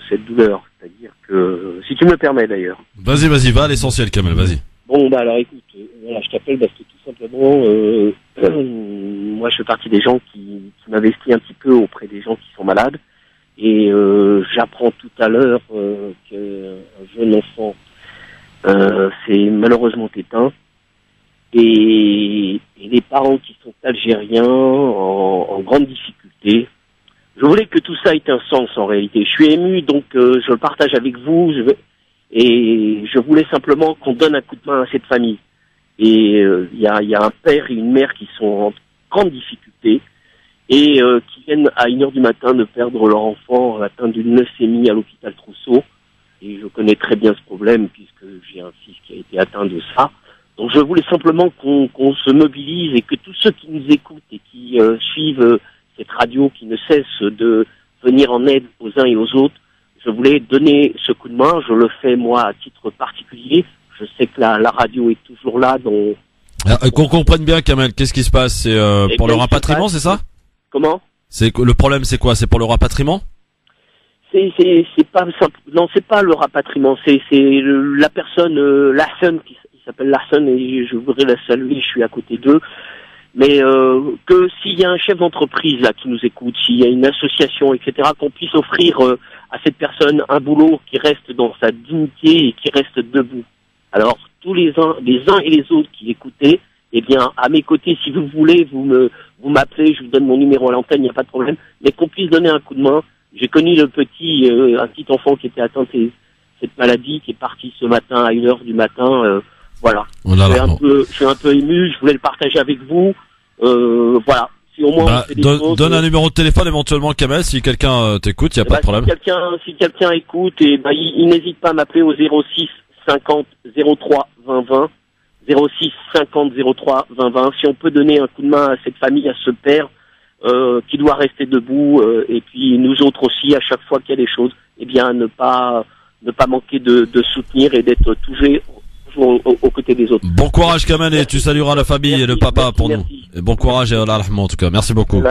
cette douleur, c'est-à-dire que, si tu me le permets d'ailleurs. Vas-y, va à l'essentiel, Kamel, vas-y. Bon, alors écoute, voilà, je t'appelle parce que tout simplement, moi je fais partie des gens qui m'investissent un petit peu auprès des gens qui sont malades, et j'apprends tout à l'heure qu'un jeune enfant s'est malheureusement éteint, et les parents qui sont algériens en grande difficulté. Je voulais que tout ça ait un sens en réalité. Je suis ému, donc je le partage avec vous. Et je voulais simplement qu'on donne un coup de main à cette famille. Et il y a un père et une mère qui sont en grande difficulté et qui viennent à 1h du matin de perdre leur enfant atteint d'une leucémie à l'hôpital Trousseau. Et je connais très bien ce problème puisque j'ai un fils qui a été atteint de ça. Donc je voulais simplement qu'on se mobilise et que tous ceux qui nous écoutent et qui suivent cette radio qui ne cesse de venir en aide aux uns et aux autres, je voulais donner ce coup de main. Je le fais moi à titre particulier. Je sais que la radio est toujours là. Qu'on comprenne bien, Kamel, qu'est-ce qui se passe? C'est pour le rapatriement, c'est ça? Comment? Le problème, c'est quoi? C'est pour le rapatriement? C'est pas simple. Non, c'est pas le rapatriement. C'est la personne, Larsen, qui s'appelle Larsen, et je voudrais la saluer. Je suis à côté d'eux. Mais que s'il y a un chef d'entreprise là qui nous écoute, s'il y a une association, etc., qu'on puisse offrir à cette personne un boulot qui reste dans sa dignité et qui reste debout. Alors tous les uns et les autres qui écoutez, eh bien à mes côtés, si vous voulez, vous m'appelez, je vous donne mon numéro à l'antenne, il n'y a pas de problème, mais qu'on puisse donner un coup de main. J'ai connu un petit enfant qui était atteint de cette maladie, qui est parti ce matin à 1h du matin. Voilà. Je suis un peu ému, je voulais le partager avec vous. Voilà. Si au moins donne un numéro de téléphone éventuellement, Kamel, si quelqu'un t'écoute, il n'y a pas de problème. Si quelqu'un écoute, il n'hésite pas à m'appeler au 06 50 03 20 20. 06 50 03 20 20. Si on peut donner un coup de main à cette famille, à ce père qui doit rester debout, et puis nous autres aussi, à chaque fois qu'il y a des choses, eh bien ne pas manquer de soutenir et d'être toujours aux côtés des autres. Bon courage Kamel, et tu salueras la famille et le papa pour nous. Et bon courage et Allah rahma en tout cas. Merci beaucoup.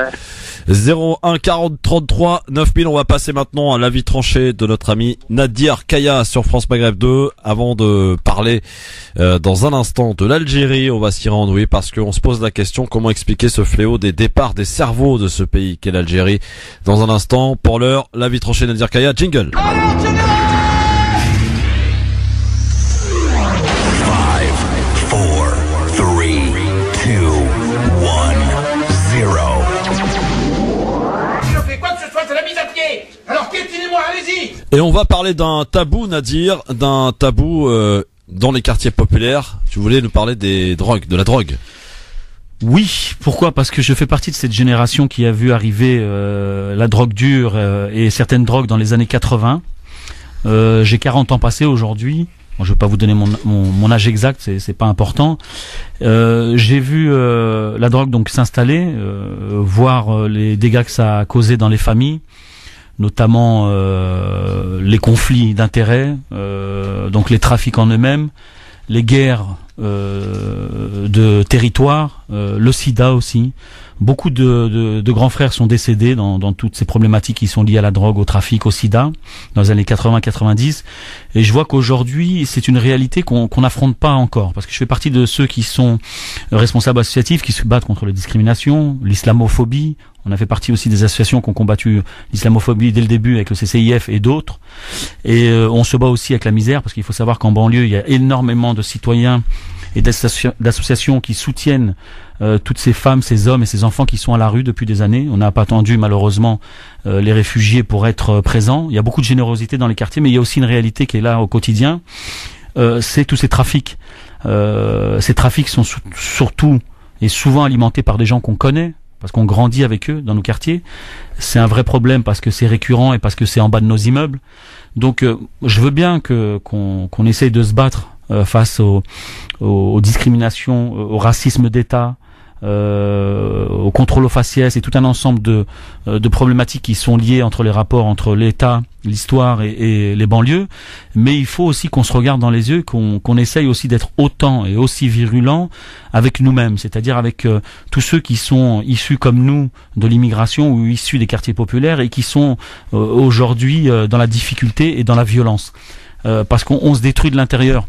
01 40 33 9000. On va passer maintenant à l'avis tranché de notre ami Nadir Kaya sur France Maghreb 2. Avant de parler dans un instant de l'Algérie, on va s'y rendre, oui, parce qu'on se pose la question comment expliquer ce fléau des départs des cerveaux de ce pays qu'est l'Algérie. Dans un instant, pour l'heure, l'avis tranché Nadir Kaya, jingle. Alors piétinez-moi, allez-y. Et on va parler d'un tabou, Nadir, d'un tabou dans les quartiers populaires. Tu voulais nous parler des drogues, de la drogue. Oui, pourquoi ? Parce que je fais partie de cette génération qui a vu arriver la drogue dure et certaines drogues dans les années 80. J'ai 40 ans passés aujourd'hui. Bon, je vais pas vous donner mon âge exact, c'est pas important. J'ai vu la drogue donc s'installer, voir les dégâts que ça a causé dans les familles, notamment les conflits d'intérêts, donc les trafics en eux-mêmes, les guerres de territoire, le sida aussi. Beaucoup de grands frères sont décédés dans toutes ces problématiques qui sont liées à la drogue, au trafic, au sida, dans les années 80-90. Et je vois qu'aujourd'hui, c'est une réalité qu'on n'affronte pas encore. Parce que je fais partie de ceux qui sont responsables associatifs, qui se battent contre les discriminations, l'islamophobie. On a fait partie aussi des associations qui ont combattu l'islamophobie dès le début avec le CCIF et d'autres. Et on se bat aussi avec la misère, parce qu'il faut savoir qu'en banlieue, il y a énormément de citoyens et d'associations qui soutiennent toutes ces femmes, ces hommes et ces enfants qui sont à la rue depuis des années. On n'a pas attendu malheureusement les réfugiés pour être présents. Il y a beaucoup de générosité dans les quartiers, mais il y a aussi une réalité qui est là au quotidien. C'est tous ces trafics. Ces trafics sont surtout et souvent alimentés par des gens qu'on connaît, parce qu'on grandit avec eux dans nos quartiers. C'est un vrai problème parce que c'est récurrent et parce que c'est en bas de nos immeubles. Donc je veux bien qu'on essaye de se battre face aux discriminations, au racisme d'État, au contrôle aux faciès et tout un ensemble de problématiques qui sont liées entre les rapports entre l'État, l'histoire et les banlieues. Mais il faut aussi qu'on se regarde dans les yeux, qu'on essaye aussi d'être autant et aussi virulent avec nous-mêmes, c'est-à-dire avec tous ceux qui sont issus comme nous de l'immigration ou issus des quartiers populaires et qui sont aujourd'hui dans la difficulté et dans la violence. Parce qu'on se détruit de l'intérieur.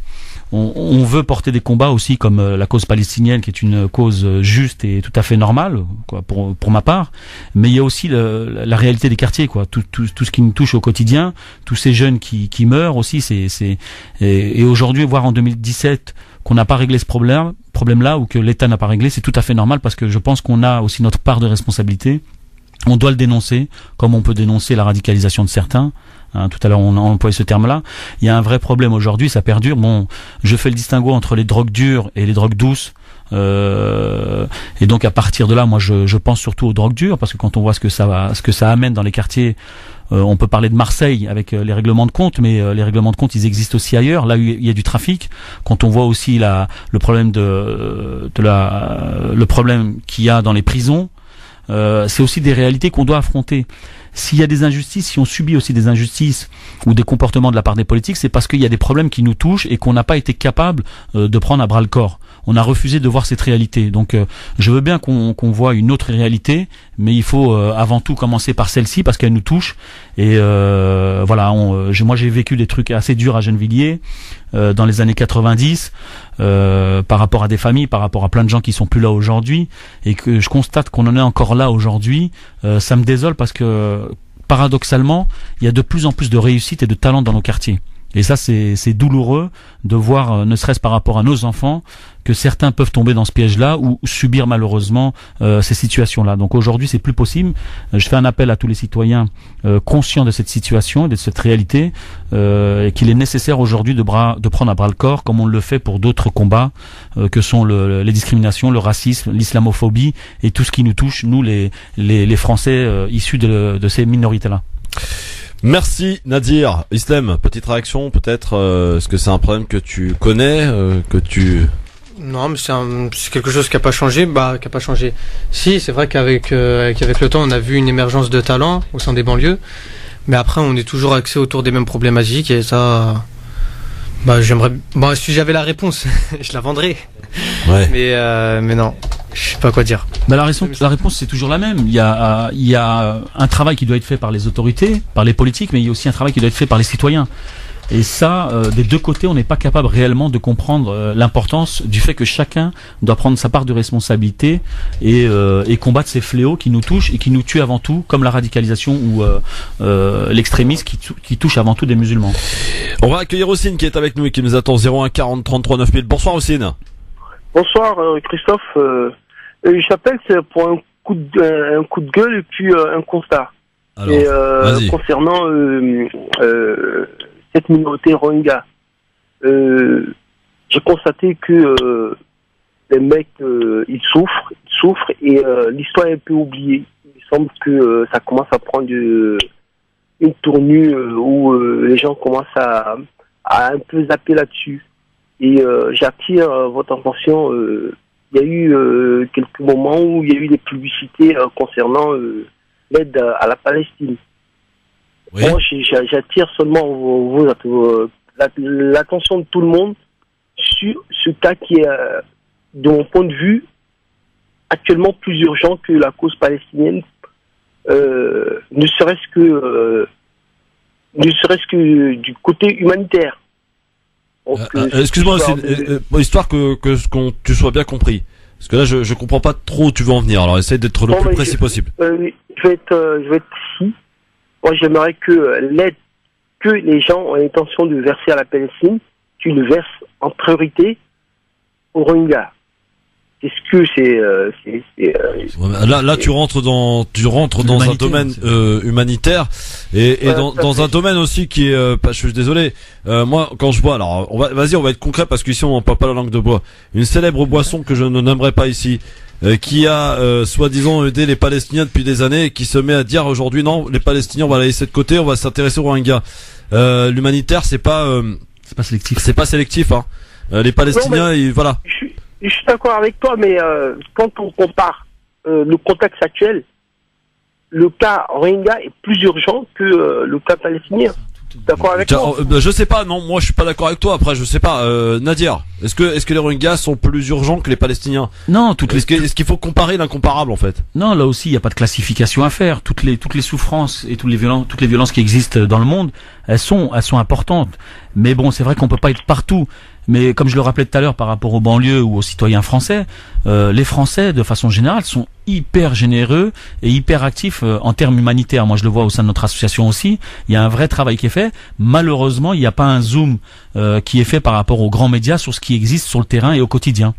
On veut porter des combats aussi comme la cause palestinienne, qui est une cause juste et tout à fait normale, quoi, pour ma part. Mais il y a aussi la réalité des quartiers, quoi. Tout ce qui nous touche au quotidien, tous ces jeunes qui meurent aussi. Et aujourd'hui, voir en 2017 qu'on n'a pas réglé ce problème-là, ou que l'État n'a pas réglé, c'est tout à fait normal, parce que je pense qu'on a aussi notre part de responsabilité. On doit le dénoncer, comme on peut dénoncer la radicalisation de certains. Tout à l'heure, on a employé ce terme-là. Il y a un vrai problème aujourd'hui, ça perdure. Bon, je fais le distinguo entre les drogues dures et les drogues douces. Et donc, à partir de là, moi, je pense surtout aux drogues dures, parce que quand on voit ce que ça amène dans les quartiers, on peut parler de Marseille avec les règlements de compte, mais les règlements de compte, ils existent aussi ailleurs, là où il y a du trafic. Quand on voit aussi le problème le problème qu'il y a dans les prisons, c'est aussi des réalités qu'on doit affronter. S'il y a des injustices, si on subit aussi des injustices ou des comportements de la part des politiques, c'est parce qu'il y a des problèmes qui nous touchent et qu'on n'a pas été capable de prendre à bras le corps. On a refusé de voir cette réalité. Donc je veux bien qu'on voit une autre réalité, mais il faut avant tout commencer par celle-ci parce qu'elle nous touche. Et voilà, moi j'ai vécu des trucs assez durs à Gennevilliers dans les années 90 par rapport à des familles, par rapport à plein de gens qui sont plus là aujourd'hui, et que je constate qu'on en est encore là aujourd'hui. Ça me désole parce que paradoxalement, il y a de plus en plus de réussite et de talent dans nos quartiers. Et ça, c'est douloureux de voir, ne serait-ce par rapport à nos enfants, que certains peuvent tomber dans ce piège-là ou subir malheureusement ces situations-là. Donc aujourd'hui, c'est plus possible. Je fais un appel à tous les citoyens conscients de cette situation et de cette réalité, et qu'il est nécessaire aujourd'hui de prendre à bras le corps, comme on le fait pour d'autres combats que sont les discriminations, le racisme, l'islamophobie et tout ce qui nous touche, nous les Français issus de ces minorités-là. Merci Nadir. Islam, petite réaction peut-être, est-ce que c'est un problème que tu connais, que tu Non, mais c'est quelque chose qui a pas changé. Qui a pas changé. Si, c'est vrai qu'avec le temps, on a vu une émergence de talents au sein des banlieues. Mais après, on est toujours axé autour des mêmes problématiques et ça. J'aimerais. Si j'avais la réponse, je la vendrais. Ouais. Mais non, je sais pas quoi dire. La réponse c'est toujours la même. Il y a un travail qui doit être fait par les autorités, par les politiques, mais il y a aussi un travail qui doit être fait par les citoyens. Et ça, des deux côtés, on n'est pas capable réellement de comprendre l'importance du fait que chacun doit prendre sa part de responsabilité et combattre ces fléaux qui nous touchent et qui nous tuent avant tout, comme la radicalisation ou l'extrémisme qui touche avant tout des musulmans. On va accueillir Houssine qui est avec nous et qui nous attend 01 40 33 9000. Bonsoir Houssine. Bonsoir Christophe. J'appelle c'est pour un coup de gueule et puis un constat. Alors, concernant cette minorité Rohingya, j'ai constaté que les mecs ils souffrent et l'histoire est un peu oubliée. Il semble que ça commence à prendre une tournure où les gens commencent à un peu zapper là-dessus. Et j'attire votre attention. Il y a eu quelques moments où il y a eu des publicités concernant l'aide à la Palestine. Oui. Moi, j'attire seulement l'attention de tout le monde sur ce cas qui est, de mon point de vue, actuellement plus urgent que la cause palestinienne, ne serait-ce que du côté humanitaire. Excuse-moi, histoire que tu sois bien compris. Parce que là, je comprends pas trop où tu veux en venir. Alors, essaye d'être le plus précis possible. Je vais être ici. Moi, j'aimerais que l'aide que les gens ont l'intention de verser à la Palestine, tu le verses en priorité aux Rohingyas. Est-ce que là tu rentres dans un domaine humanitaire et dans un domaine aussi qui est je suis désolé, moi quand je bois, alors on va être concret parce qu'ici on parle pas la langue de bois, une célèbre boisson que je ne nommerai pas ici, qui a soi-disant aidé les Palestiniens depuis des années et qui se met à dire aujourd'hui non, les Palestiniens on va la laisser de côté, on va s'intéresser aux Rohingyas. L'humanitaire c'est pas sélectif hein. Les Palestiniens voilà. Je suis d'accord avec toi, mais quand on compare le contexte actuel, le cas Rohingya est plus urgent que le cas palestinien. D'accord avec moi? Je sais pas, non, moi je suis pas d'accord avec toi. Après, je sais pas, Nadir, est-ce que les Rohingyas sont plus urgents que les Palestiniens? Non, est-ce qu'il faut comparer l'incomparable en fait? Non, là aussi il n'y a pas de classification à faire. Toutes les souffrances et toutes les violences qui existent dans le monde, elles sont importantes. Mais bon, c'est vrai qu'on peut pas être partout. Mais comme je le rappelais tout à l'heure par rapport aux banlieues ou aux citoyens français, les Français de façon générale sont hyper généreux et hyper actifs en termes humanitaires. Moi je le vois au sein de notre association aussi, il y a un vrai travail qui est fait. Malheureusement il n'y a pas un zoom qui est fait par rapport aux grands médias sur ce qui existe sur le terrain et au quotidien.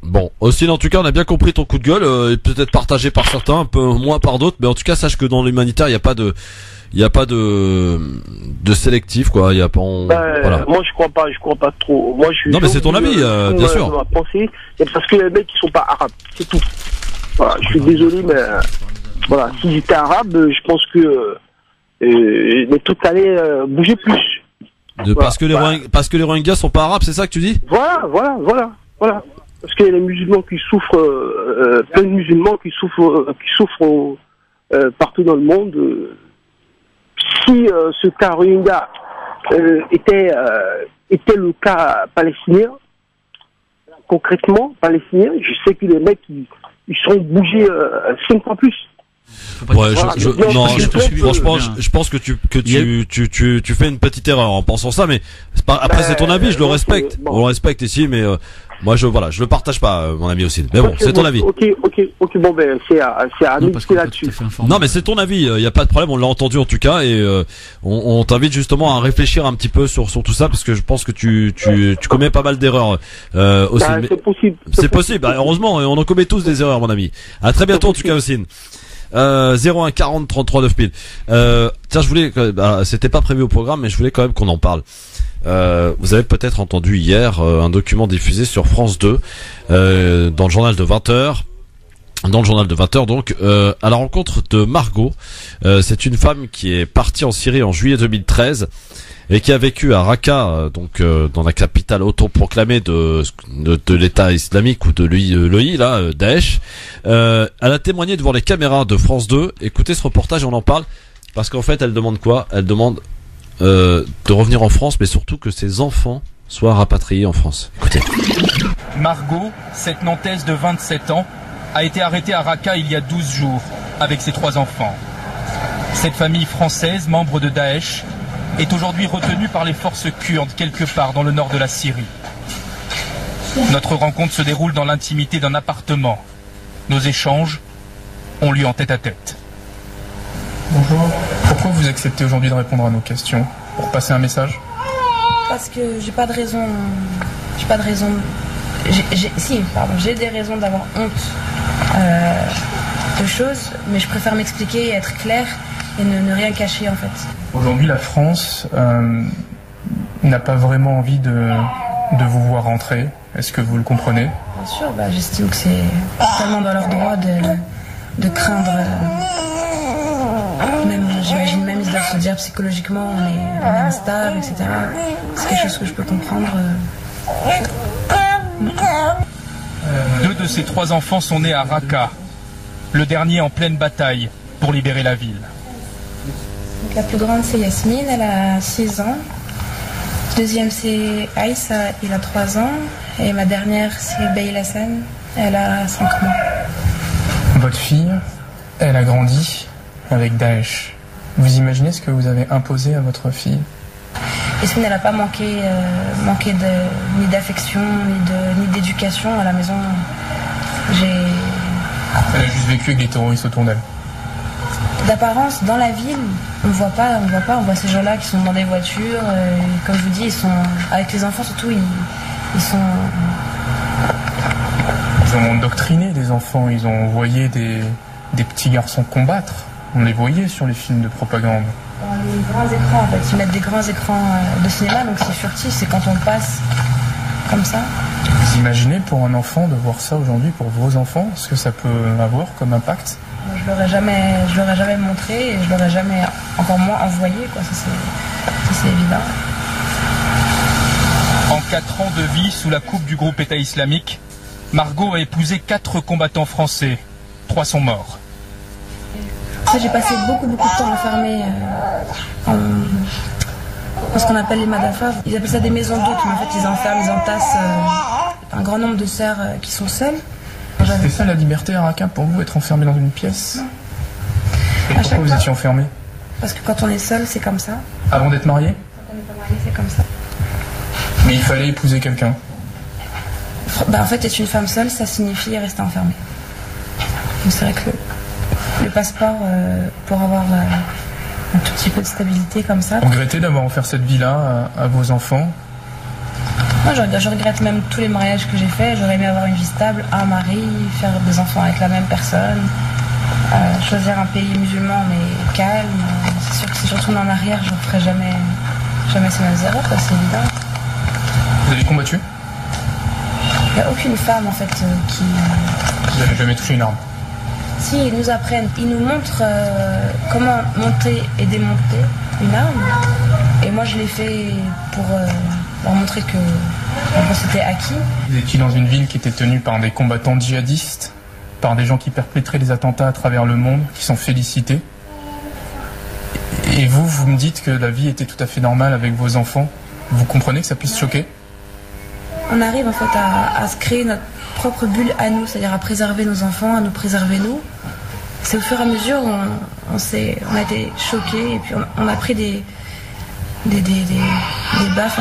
Bon, aussi en tout cas on a bien compris ton coup de gueule, peut-être partagé par certains, un peu moins par d'autres, mais en tout cas sache que dans l'humanitaire il n'y a pas de sélectif quoi, il y a pas voilà. Moi je crois pas trop. Moi je non mais c'est ton avis bien sûr. Penser, parce que les mecs ils sont pas arabes, c'est tout. Voilà, je suis désolé mais voilà, s'ils étaient arabes, je pense que les trucs allaient bouger plus. Parce que les Rohingyas sont pas arabes, c'est ça que tu dis? Voilà. Parce qu'il y a les musulmans qui souffrent, plein de musulmans qui souffrent partout dans le monde. Si ce cas Rohingya était le cas palestinien, concrètement palestinien, je sais que les mecs ils sont bougés 5 fois plus. Ouais, je pense que tu fais une petite erreur en pensant ça, mais après c'est ton avis, je le respecte. On le respecte ici, mais moi je le partage pas, mon ami aussi. Mais bon, c'est ton avis. Ok, bon ben c'est à discuter là-dessus. Non mais c'est ton avis, y a pas de problème, on l'a entendu en tout cas et on t'invite justement à réfléchir un petit peu sur tout ça parce que je pense que tu commets pas mal d'erreurs aussi. C'est possible. C'est possible, heureusement, on en commet tous des erreurs, mon ami. À très bientôt en tout cas aussi. 01 40 33 9000. Tiens, je voulais, c'était pas prévu au programme, mais je voulais quand même qu'on en parle. Vous avez peut-être entendu hier un document diffusé sur France 2 dans le journal de 20h dans le journal de 20h donc, à la rencontre de Margot. C'est une femme qui est partie en Syrie en juillet 2013 et qui a vécu à Raqqa, donc dans la capitale autoproclamée de l'État islamique ou de l'OI, là, Daesh. Elle a témoigné devant les caméras de France 2. Écoutez ce reportage, on en parle, parce qu'en fait elle demande quoi? Elle demande de revenir en France, mais surtout que ses enfants soient rapatriés en France. Écoutez. Margot, cette Nantaise de 27 ans, a été arrêtée à Raqqa il y a 12 jours avec ses 3 enfants. Cette famille française, membre de Daesh, est aujourd'hui retenue par les forces kurdes quelque part dans le nord de la Syrie. Notre rencontre se déroule dans l'intimité d'un appartement. Nos échanges ont lieu en tête-à-tête. Bonjour. Pourquoi vous acceptez aujourd'hui de répondre à nos questions? Pour passer un message? Parce que j'ai pas de raison. J'ai des raisons d'avoir honte de choses, mais je préfère m'expliquer et être claire et ne rien cacher en fait. Aujourd'hui, la France n'a pas vraiment envie de vous voir rentrer. Est-ce que vous le comprenez? Bien sûr, j'estime que c'est totalement dans leur droit de craindre. J'imagine même ils doivent se dire psychologiquement on est instable, etc. C'est quelque chose que je peux comprendre. 2 de ses 3 enfants sont nés à Raqqa, le dernier en pleine bataille pour libérer la ville. Donc, la plus grande c'est Yasmine, elle a 6 ans. Deuxième c'est Aïssa, il a 3 ans. Et ma dernière c'est Beil Hassan, elle a 5 mois. Votre fille, elle a grandi avec Daesh. Vous imaginez ce que vous avez imposé à votre fille? Yasmine, elle n'a pas manqué ni d'affection, ni d'éducation à la maison. Elle a juste vécu avec les terroristes autour d'elle. D'apparence, dans la ville, on voit ces gens-là qui sont dans des voitures. Comme je vous dis, ils sont avec les enfants surtout. Ils ont endoctriné des enfants. Ils ont envoyé des petits garçons combattre. On les voyait sur les films de propagande. Dans les grands écrans, en fait, ils mettent des grands écrans de cinéma, donc c'est furtif, c'est quand on passe comme ça. Vous imaginez pour un enfant de voir ça aujourd'hui, pour vos enfants, ce que ça peut avoir comme impact? Je l'aurais jamais montré et je l'aurais jamais, encore moins envoyé, quoi. Ça c'est évident. En 4 ans de vie sous la coupe du groupe État islamique, Margot a épousé 4 combattants français. 3 sont morts. J'ai passé beaucoup de temps enfermée dans ce qu'on appelle les madafas. Ils appellent ça des maisons d'hôtes, mais en fait ils enferment, ils entassent un grand nombre de sœurs qui sont seules. C'était ça la liberté à Raqqa pour vous, être enfermé dans une pièce? Et pourquoi vous étiez enfermé? Parce que quand on est seul, c'est comme ça. Avant d'être marié? Quand on n'est pas marié, c'est comme ça. Mais il fallait épouser quelqu'un? En fait, être une femme seule, ça signifie rester enfermée. Donc c'est vrai que le passeport pour avoir un tout petit peu de stabilité comme ça. Vous regrettez d'avoir offert cette vie-là à vos enfants? Moi, je regrette même tous les mariages que j'ai faits. J'aurais aimé avoir une vie stable, un mari, faire des enfants avec la même personne, choisir un pays musulman mais calme. C'est sûr que si je retourne en arrière, je ne referai jamais ces mêmes erreurs, c'est évident. Vous avez combattu? Il n'y a aucune femme en fait qui... Vous n'avez jamais touché une arme? Si, ils nous apprennent, ils nous montrent comment monter et démonter une arme. Et moi, je l'ai fait pour leur montrer que c'était acquis. Vous étiez dans une ville qui était tenue par des combattants djihadistes, par des gens qui perpétraient des attentats à travers le monde, qui sont félicités. Et vous me dites que la vie était tout à fait normale avec vos enfants. Vous comprenez que ça puisse choquer? On arrive en fait à se créer notre propre bulle à nous, c'est-à-dire à préserver nos enfants, à nous préserver nous. C'est au fur et à mesure où on a été choqués et puis on a pris des baffes,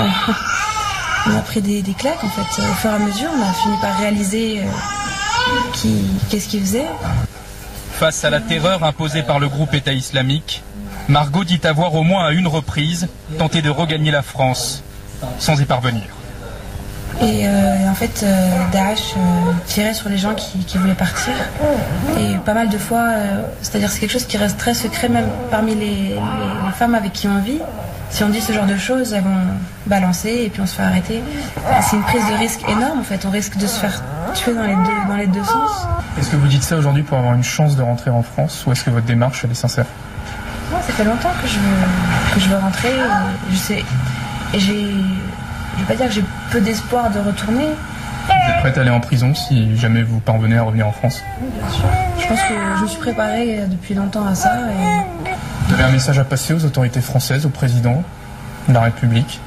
on a pris des claques en fait. Au fur et à mesure, on a fini par réaliser qu'est-ce qu'ils faisaient. Face à la terreur imposée par le groupe État islamique, Margot dit avoir au moins à une reprise tenté de regagner la France, sans y parvenir. Et en fait, Daesh tirait sur les gens qui voulaient partir. Et pas mal de fois, c'est-à-dire c'est quelque chose qui reste très secret même parmi les femmes avec qui on vit. Si on dit ce genre de choses, elles vont balancer et puis on se fait arrêter. C'est une prise de risque énorme en fait. On risque de se faire Tu fais dans les deux sens. Est-ce que vous dites ça aujourd'hui pour avoir une chance de rentrer en France ou est-ce que votre démarche elle est sincère? Moi, ça fait longtemps que je veux rentrer. Je sais, et je vais pas dire que j'ai peu d'espoir de retourner. Vous êtes prête à aller en prison si jamais vous parvenez à revenir en France? Oui, bien sûr. Je pense que je me suis préparée depuis longtemps à ça. Vous avez un message à passer aux autorités françaises, au président de la République?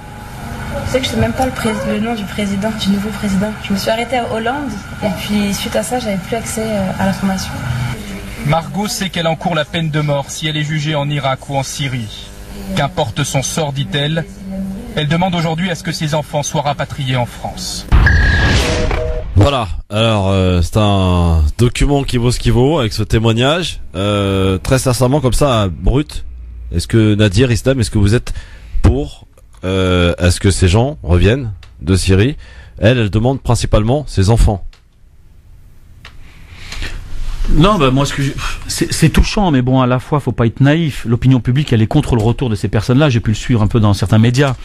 Tu sais que je sais même pas le nom du nouveau président. Je me suis arrêtée à Hollande et puis suite à ça, j'avais plus accès à l'information. Margot sait qu'elle encourt la peine de mort si elle est jugée en Irak ou en Syrie. Qu'importe son sort, dit-elle, elle demande aujourd'hui à ce que ses enfants soient rapatriés en France. Voilà, alors c'est un document qui vaut ce qu'il vaut avec ce témoignage. Très sincèrement comme ça, brut, est-ce que Nadir, Islam, est-ce que vous êtes pour est-ce que ces gens reviennent de Syrie? Elle demande principalement ses enfants. Non, bah moi c'est touchant, mais bon, à la fois faut pas être naïf. L'opinion publique elle est contre le retour de ces personnes-là. J'ai pu le suivre un peu dans certains médias.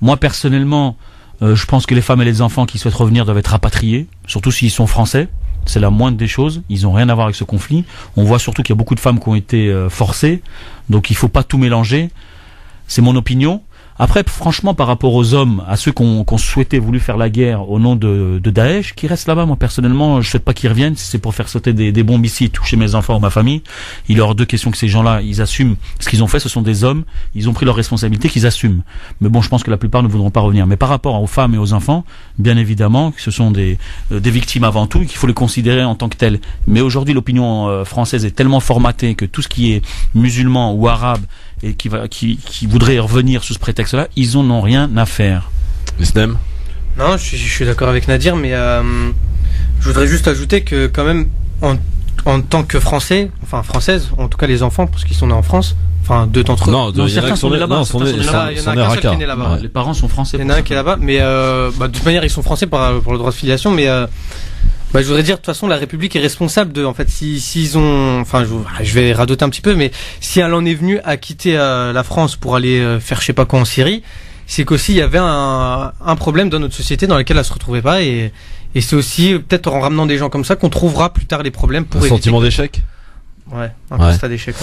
Moi personnellement, je pense que les femmes et les enfants qui souhaitent revenir doivent être rapatriés, surtout s'ils sont français. C'est la moindre des choses. Ils ont rien à voir avec ce conflit. On voit surtout qu'il y a beaucoup de femmes qui ont été forcées, donc il faut pas tout mélanger. C'est mon opinion. Après, franchement, par rapport aux hommes, à ceux qui ont voulu faire la guerre au nom de Daesh, qui restent là-bas, moi personnellement, je souhaite pas qu'ils reviennent. Si c'est pour faire sauter des bombes ici, toucher mes enfants ou ma famille, il est hors de question que ces gens-là, ils assument ce qu'ils ont fait. Ce sont des hommes, ils ont pris leurs responsabilités, qu'ils assument. Mais bon, je pense que la plupart ne voudront pas revenir. Mais par rapport aux femmes et aux enfants, bien évidemment, ce sont des victimes avant tout, et qu'il faut les considérer en tant que telles. Mais aujourd'hui, l'opinion française est tellement formatée que tout ce qui est musulman ou arabe et qui voudrait revenir sous ce prétexte-là, ils en ont rien à faire. Islam ? Non, je suis d'accord avec Nadir, mais je voudrais juste ajouter que quand même, en tant que Français, enfin Françaises, en tout cas les enfants, parce qu'ils sont nés en France, enfin deux d'entre eux. Non, certains sont nés là-bas. Il y en a qu'un seul qui est né là-bas. Les parents sont français. Il y en a un qui est là-bas, mais de toute manière ils sont français pour le droit de filiation, mais je voudrais dire de toute façon la République est responsable de, en fait, s'ils ont, enfin je vais radoter un petit peu, mais si elle en est venue à quitter la France pour aller faire je sais pas quoi en Syrie, c'est qu'aussi il y avait un problème dans notre société dans lequel elle se retrouvait pas, et c'est aussi peut-être en ramenant des gens comme ça qu'on trouvera plus tard les problèmes pour un sentiment d'échec. Ouais, un constat d'échec.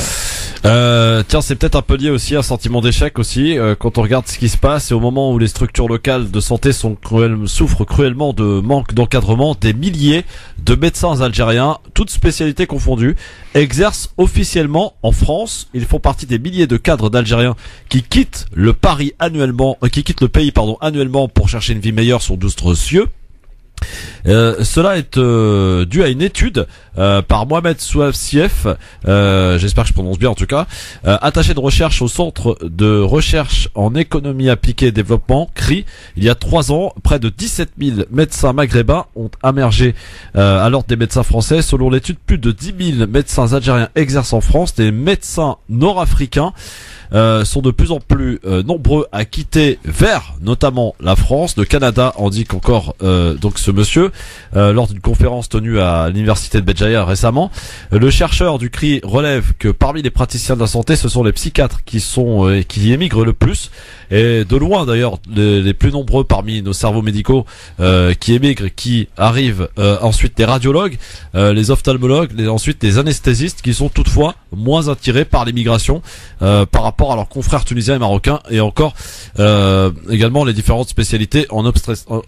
Tiens, c'est peut-être un peu lié aussi à un sentiment d'échec aussi, quand on regarde ce qui se passe, et au moment où les structures locales de santé souffrent cruellement de manque d'encadrement, des milliers de médecins algériens, toutes spécialités confondues, exercent officiellement en France. Ils font partie des milliers de cadres d'Algériens qui quittent le pays annuellement pour chercher une vie meilleure sur d'autres cieux. Cela est dû à une étude par Mohamed Souafsief, j'espère que je prononce bien en tout cas, attaché de recherche au Centre de recherche en économie appliquée et développement, CRI. Il y a 3 ans, près de 17 000 médecins maghrébins ont émergé à l'ordre des médecins français. Selon l'étude, plus de 10 000 médecins algériens exercent en France. Des médecins nord-africains sont de plus en plus nombreux à quitter vers notamment la France. Le Canada indique encore donc ce monsieur lors d'une conférence tenue à l'université de Béjaïa récemment. Le chercheur du CRI relève que parmi les praticiens de la santé, ce sont les psychiatres qui émigrent le plus, et de loin d'ailleurs les plus nombreux parmi nos cerveaux médicaux qui émigrent, qui arrivent ensuite les radiologues, les ophtalmologues, ensuite les anesthésistes, qui sont toutefois moins attirés par l'immigration par rapport à leurs confrères tunisiens et marocains, et encore également les différentes spécialités en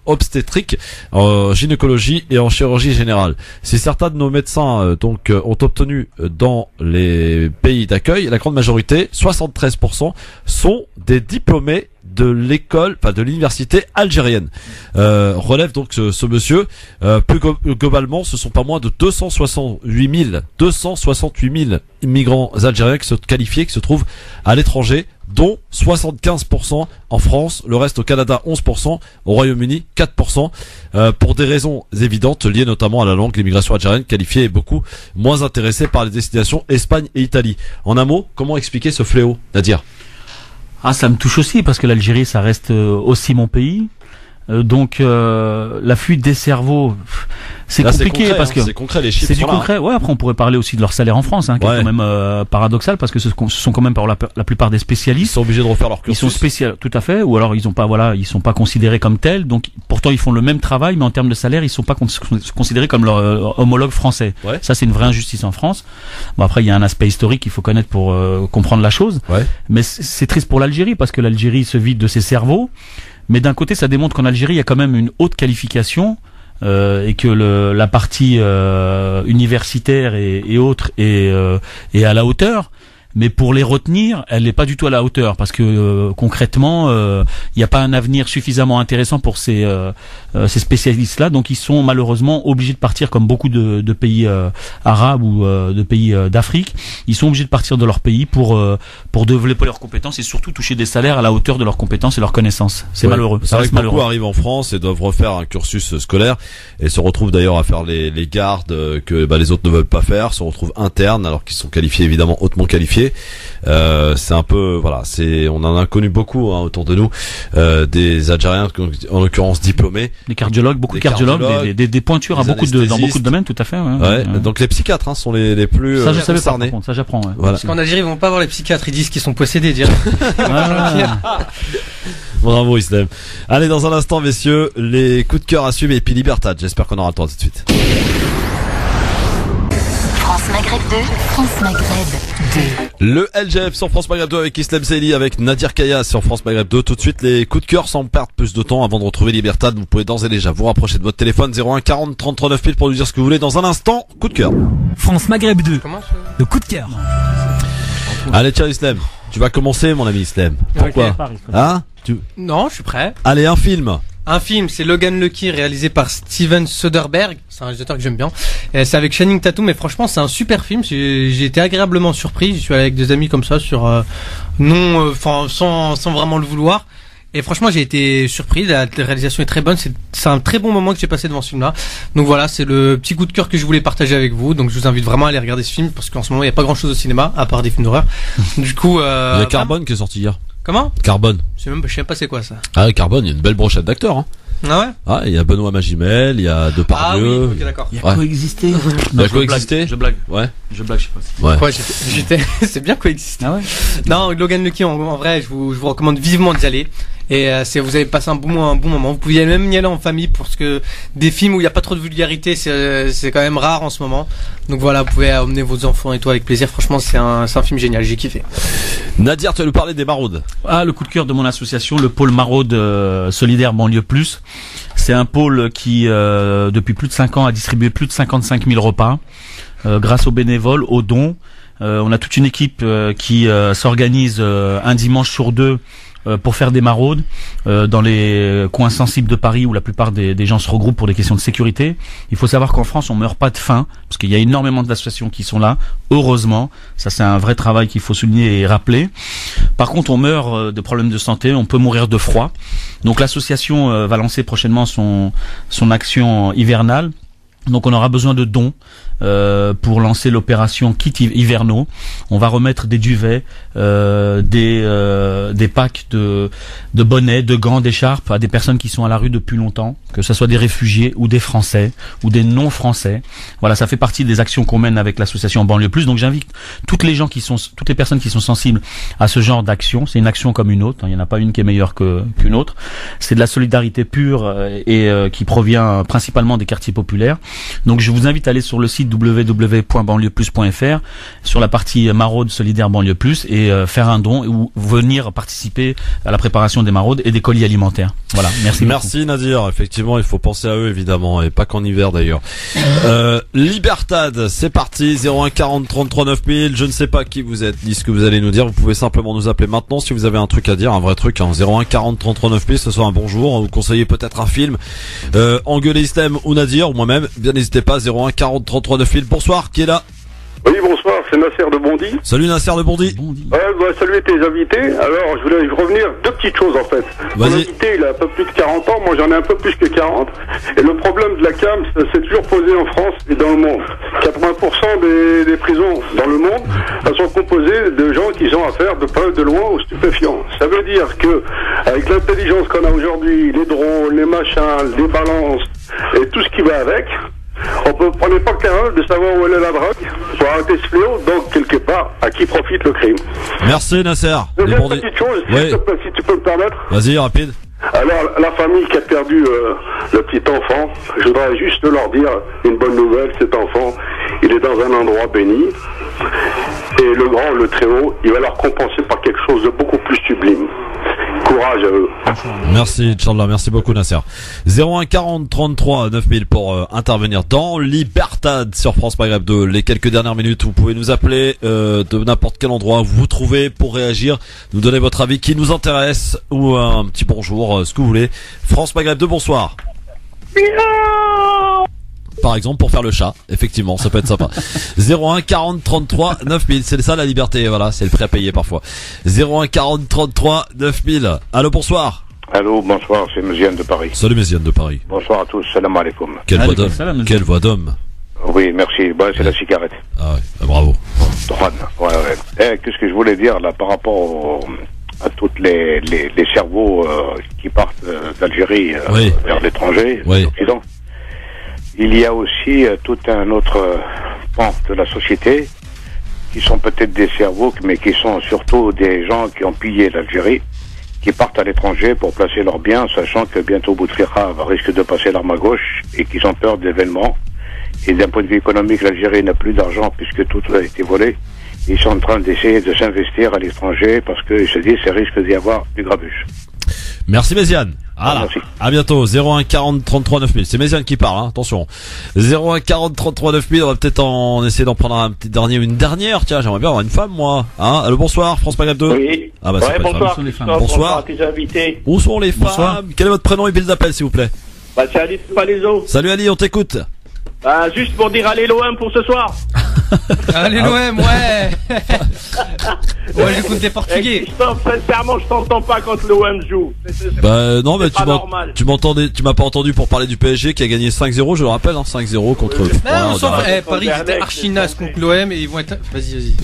obstétrique, en gynécologie et en chirurgie générale. Si certains de nos médecins ont obtenu dans les pays d'accueil, la grande majorité, 73%, sont des diplômés de l'école, enfin de l'université algérienne. Relève donc ce monsieur. Plus globalement, ce sont pas moins de 268 000 immigrants algériens qui sont qualifiés, qui se trouvent à l'étranger, dont 75% en France, le reste au Canada 11%, au Royaume-Uni 4%, pour des raisons évidentes liées notamment à la langue. L'immigration algérienne qualifiée est beaucoup moins intéressée par les destinations Espagne et Italie. En un mot, comment expliquer ce fléau, Nadir ? Ah, ça me touche aussi, parce que l'Algérie, ça reste aussi mon pays. Donc la fuite des cerveaux, c'est là, compliqué concret, parce que c'est concret, les chiffres c'est du sont là, concret. Ouais, après on pourrait parler aussi de leur salaire en France, qui est quand même paradoxal parce que ce sont quand même pour la plupart des spécialistes. Ils sont obligés de refaire leur cursus. Ils sont spécial, tout à fait, ou alors ils sont pas considérés comme tels. Donc pourtant ils font le même travail, mais en termes de salaire ils sont pas considérés comme leur homologue français. Ouais. Ça c'est une vraie injustice en France. Bon après il y a un aspect historique qu'il faut connaître pour comprendre la chose. Ouais. Mais c'est triste pour l'Algérie parce que l'Algérie se vide de ses cerveaux. Mais d'un côté, ça démontre qu'en Algérie, il y a quand même une haute qualification et que la partie universitaire et autres est à la hauteur. Mais pour les retenir, elle n'est pas du tout à la hauteur parce que concrètement, il n'y a pas un avenir suffisamment intéressant pour ces spécialistes-là. Donc, ils sont malheureusement obligés de partir, comme beaucoup de pays arabes ou de pays d'Afrique. Ils sont obligés de partir de leur pays pour développer leurs compétences et surtout toucher des salaires à la hauteur de leurs compétences et leurs connaissances. C'est malheureux. Ça reste malheureux. Beaucoup arrivent en France et doivent refaire un cursus scolaire et se retrouvent d'ailleurs à faire les gardes que les autres ne veulent pas faire. Se retrouvent internes alors qu'ils sont qualifiés, évidemment hautement qualifiés. C'est un peu on en a connu beaucoup autour de nous, des Algériens en l'occurrence diplômés, des cardiologues, beaucoup de cardiologues, des pointures dans beaucoup de domaines, tout à fait. Donc les psychiatres sont les plus ça je savais pas, par contre, ça j'apprends. Voilà. Parce qu'en Algérie ils vont pas voir les psychiatres, ils disent qu'ils sont possédés direct. Bravo Islam. Allez, dans un instant messieurs, les coups de cœur à suivre et puis Libertad. J'espère qu'on aura le temps tout de suite. France Maghreb 2, France Maghreb 2. Le LGF sur France Maghreb 2 avec Islam Seyli, avec Nadir Kaya sur France Maghreb 2. Tout de suite les coups de cœur sans perdre plus de temps avant de retrouver Libertad. Vous pouvez d'ores et déjà vous rapprocher de votre téléphone 01 40 33 9000 pour nous dire ce que vous voulez. Dans un instant, coup de cœur. France Maghreb 2, le coup de cœur. Allez tiens Islam, tu vas commencer mon ami Islam. Pourquoi Non, je suis prêt. Allez, un film. Un film, c'est Logan Lucky, réalisé par Steven Soderbergh. C'est un réalisateur que j'aime bien. Et c'est avec Channing Tatum, mais franchement, c'est un super film. J'ai été agréablement surpris. Je suis allé avec des amis comme ça sans vraiment le vouloir. Et franchement, j'ai été surpris. La réalisation est très bonne. C'est un très bon moment que j'ai passé devant ce film-là. Donc voilà, c'est le petit coup de cœur que je voulais partager avec vous. Donc je vous invite vraiment à aller regarder ce film parce qu'en ce moment, il n'y a pas grand-chose au cinéma à part des films d'horreur. Du coup, il y a Carbone qui est sorti hier. Comment? Carbone. Je sais même pas c'est quoi ça. Ah, Carbone, il y a une belle brochette d'acteurs, hein. Ah ouais? Ah, il y a Benoît Magimel, il y a Depardieu. Ah oui, ok, d'accord. Il y a Coexister. Il y a Coexister. Je blague. Ouais. Je blague, je sais pas. Ouais. Ouais, c'est bien Coexister. Ah ouais? Non, Logan Lucky, en vrai, je vous recommande vivement d'y aller. Et vous avez passé un bon moment. Vous pouvez même y aller en famille parce que des films où il n'y a pas trop de vulgarité, c'est quand même rare en ce moment. Donc voilà, vous pouvez emmener vos enfants et tout avec plaisir. Franchement, c'est un film génial, j'ai kiffé. Nadir, tu vas nous parler des maraudes. Ah, le coup de cœur de mon association, le pôle Maraude Solidaire Banlieue Plus. C'est un pôle qui, depuis plus de 5 ans, a distribué plus de 55 000 repas grâce aux bénévoles, aux dons. On a toute une équipe qui s'organise un dimanche sur 2 pour faire des maraudes dans les coins sensibles de Paris où la plupart des gens se regroupent pour des questions de sécurité. Il faut savoir qu'en France, on meurt pas de faim parce qu'il y a énormément d'associations qui sont là. Heureusement, ça c'est un vrai travail qu'il faut souligner et rappeler. Par contre, on meurt de problèmes de santé, on peut mourir de froid. Donc l'association va lancer prochainement son action hivernale. Donc on aura besoin de dons pour lancer l'opération Kit hivernaux. On va remettre des duvets, des packs de bonnets, de gants, d'écharpes à des personnes qui sont à la rue depuis longtemps, que ce soit des réfugiés ou des Français ou des non-Français. Voilà, ça fait partie des actions qu'on mène avec l'association Banlieue Plus. Donc j'invite toutes les personnes qui sont sensibles à ce genre d'action. C'est une action comme une autre. Il n'y en a pas une qui est meilleure qu'une autre. C'est de la solidarité pure et qui provient principalement des quartiers populaires. Donc je vous invite à aller sur le site www.banlieueplus.fr sur la partie maraude solidaire Banlieue Plus et faire un don ou venir participer à la préparation des maraudes et des colis alimentaires. Voilà, merci beaucoup. Nadir, effectivement il faut penser à eux évidemment et pas qu'en hiver d'ailleurs. Libertad, c'est parti, 01 40 33 9000, je ne sais pas qui vous êtes ni ce que vous allez nous dire, vous pouvez simplement nous appeler maintenant si vous avez un truc à dire, un vrai truc, 01 40 33 9000, ce soit un bonjour, vous conseillez peut-être un film, engueuler Islam ou Nadir ou moi-même, bien n'hésitez pas, 01 40 33 9000. Bonsoir, qui est là? Oui, bonsoir, c'est Nasser de Bondy. Salut Nasser de Bondy. Saluer tes invités. Alors, je voulais revenir deux petites choses en fait. Mon invité, il a un peu plus de 40 ans, moi j'en ai un peu plus que 40. Et le problème de la CAM, c'est toujours posé en France et dans le monde. 80% des prisons dans le monde, elles sont composées de gens qui ont affaire de près, de loin aux stupéfiants. Ça veut dire que, avec l'intelligence qu'on a aujourd'hui, les drones, les machins, les balances et tout ce qui va avec, on n'est pas capable de savoir où est la drogue pour arrêter ce fléau, donc quelque part, à qui profite le crime. Merci Nasser. Deuxième petite chose, si tu peux me permettre. Vas-y, rapide. Alors, la famille qui a perdu le petit enfant, je voudrais juste leur dire une bonne nouvelle. Cet enfant, il est dans un endroit béni. Et le grand, le très haut, il va leur compenser par quelque chose de beaucoup plus sublime. Courage à eux. Merci, Inch'Allah, merci beaucoup Nasser. 01 40 33 9000 pour intervenir dans Libertad sur France Maghreb 2. Les quelques dernières minutes, vous pouvez nous appeler de n'importe quel endroit où vous vous trouvez pour réagir, nous donner votre avis qui nous intéresse ou un petit bonjour, ce que vous voulez. France Maghreb 2, bonsoir. Par exemple pour faire le chat, effectivement, ça peut être sympa. 01 40 33 9000, c'est ça la liberté, voilà, c'est le prix à payer parfois. 01 40 33 9000. Allô, bonsoir. Allô, bonsoir, c'est Méziane de Paris. Salut Méziane de Paris. Bonsoir à tous, salam alaikum. Quelle voix d'homme. Quelle voix d'homme. Oui, merci, c'est la cigarette. Ah ouais, bravo. Ouais. Qu'est-ce que je voulais dire là par rapport à toutes les cerveaux qui partent d'Algérie vers l'étranger, l'Occident. Il y a aussi tout un autre pan de la société qui sont peut-être des cerveaux, mais qui sont surtout des gens qui ont pillé l'Algérie, qui partent à l'étranger pour placer leurs biens, sachant que bientôt Bouteflika risque de passer l'arme à gauche et qu'ils ont peur d'événements. Et d'un point de vue économique, l'Algérie n'a plus d'argent puisque tout a été volé. Ils sont en train d'essayer de s'investir à l'étranger parce qu'ils se disent qu'il risque d'y avoir du grabuge. Merci Méziane. Voilà. À bientôt. 01 40 33 9000. C'est Méziane qui parle, hein. Attention. 01 40 33 9000. On va peut-être essayer d'en prendre un petit dernier, une dernière. Tiens, j'aimerais bien avoir une femme, moi. Hein. Allô, bonsoir. France Maghreb 2. Oui. Ah bah, ouais, bonsoir. Bonsoir à tes invités. Où sont les femmes? Quel est votre prénom et ville d'appel, s'il vous plaît? Bah, c'est Ali Palaiso. Salut Ali, on t'écoute. Juste pour dire allez l'OM pour ce soir. Allez l'OM, ouais. Moi j'écoute des Portugais. Christophe, sincèrement, je t'entends pas quand l'OM joue. Bah non, mais tu m'entendais, tu m'as pas entendu pour parler du PSG qui a gagné 5-0, je le rappelle, hein, 5-0 contre. Paris était archi naze contre l'OM et ils vont être. Vas-y.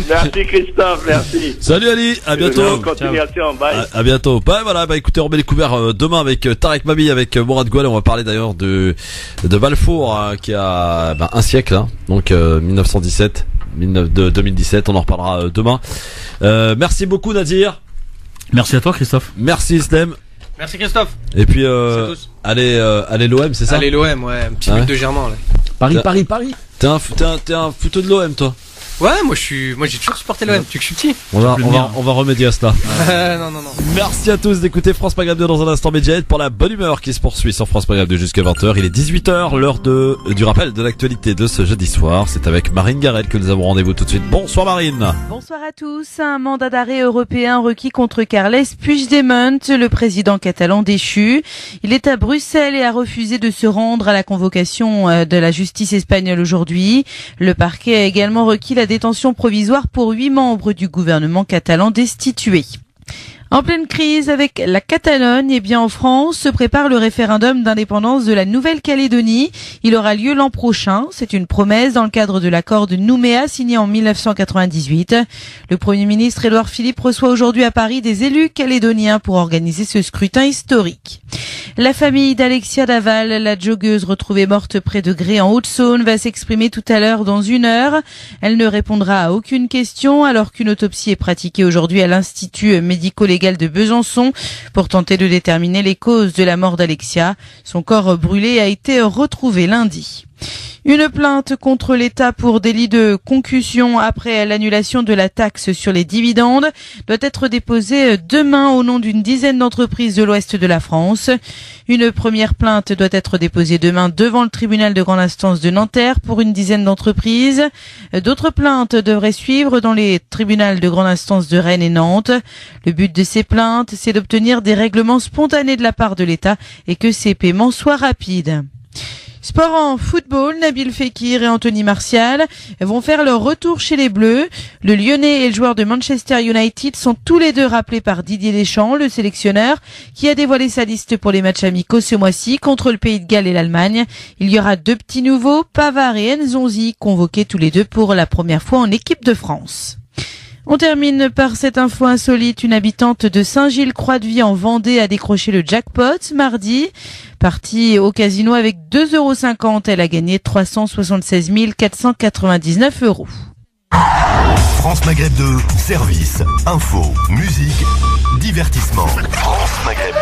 Merci Christophe, merci. Salut Ali, à bientôt. Continuation, bye. À bientôt. Bah voilà, bah écoutez, on met les couverts demain avec Tarek Mabi, avec Mourad Goual. On va parler d'ailleurs de Balfour qui a un siècle, hein, donc 1917. 2017, on en reparlera demain. Merci beaucoup Nadir. Merci à toi Christophe. Merci Islem. Merci Christophe. Et puis allez l'OM, c'est ça? Allez l'OM, ouais, un petit but de Germain là. Paris. T'es un fouteux de l'OM toi? Ouais, moi j'ai toujours supporté l'OM, tu que je suis petit. On va remédier à cela. Non. Merci à tous d'écouter France Maghreb 2 dans un instant Média pour la bonne humeur qui se poursuit sur France Maghreb 2 jusqu'à 20h. Il est 18h, l'heure du rappel de l'actualité de ce jeudi soir. C'est avec Marine Garel que nous avons rendez-vous tout de suite. Bonsoir Marine. Bonsoir à tous. Un mandat d'arrêt européen requis contre Carles Puigdemont, le président catalan déchu. Il est à Bruxelles et a refusé de se rendre à la convocation de la justice espagnole aujourd'hui. Le parquet a également requis la détention provisoire pour 8 membres du gouvernement catalan destitués. En pleine crise avec la Catalogne, eh bien en France se prépare le référendum d'indépendance de la Nouvelle-Calédonie. Il aura lieu l'an prochain. C'est une promesse dans le cadre de l'accord de Nouméa signé en 1998. Le Premier ministre Édouard Philippe reçoit aujourd'hui à Paris des élus calédoniens pour organiser ce scrutin historique. La famille d'Alexia Daval, la joggeuse retrouvée morte près de Gré en Haute-Saône, va s'exprimer tout à l'heure dans 1 heure. Elle ne répondra à aucune question alors qu'une autopsie est pratiquée aujourd'hui à l'Institut médico-légal de Besançon pour tenter de déterminer les causes de la mort d'Alexia. Son corps brûlé a été retrouvé lundi. Une plainte contre l'État pour délit de concussion après l'annulation de la taxe sur les dividendes doit être déposée demain au nom d'une dizaine d'entreprises de l'ouest de la France. Une première plainte doit être déposée demain devant le tribunal de grande instance de Nanterre pour une dizaine d'entreprises. D'autres plaintes devraient suivre dans les tribunaux de grande instance de Rennes et Nantes. Le but de ces plaintes, c'est d'obtenir des règlements spontanés de la part de l'État et que ces paiements soient rapides. Sport en football, Nabil Fekir et Anthony Martial vont faire leur retour chez les Bleus. Le Lyonnais et le joueur de Manchester United sont tous les deux rappelés par Didier Deschamps, le sélectionneur, qui a dévoilé sa liste pour les matchs amicaux ce mois-ci contre le Pays de Galles et l'Allemagne. Il y aura 2 petits nouveaux, Pavard et Nzonzi, convoqués tous les deux pour la première fois en équipe de France. On termine par cette info insolite. Une habitante de Saint-Gilles-Croix-de-Vie en Vendée a décroché le jackpot mardi. Partie au casino avec 2,50 €, elle a gagné 376 499 €. France Maghreb 2, service, info, musique, divertissement. France Maghreb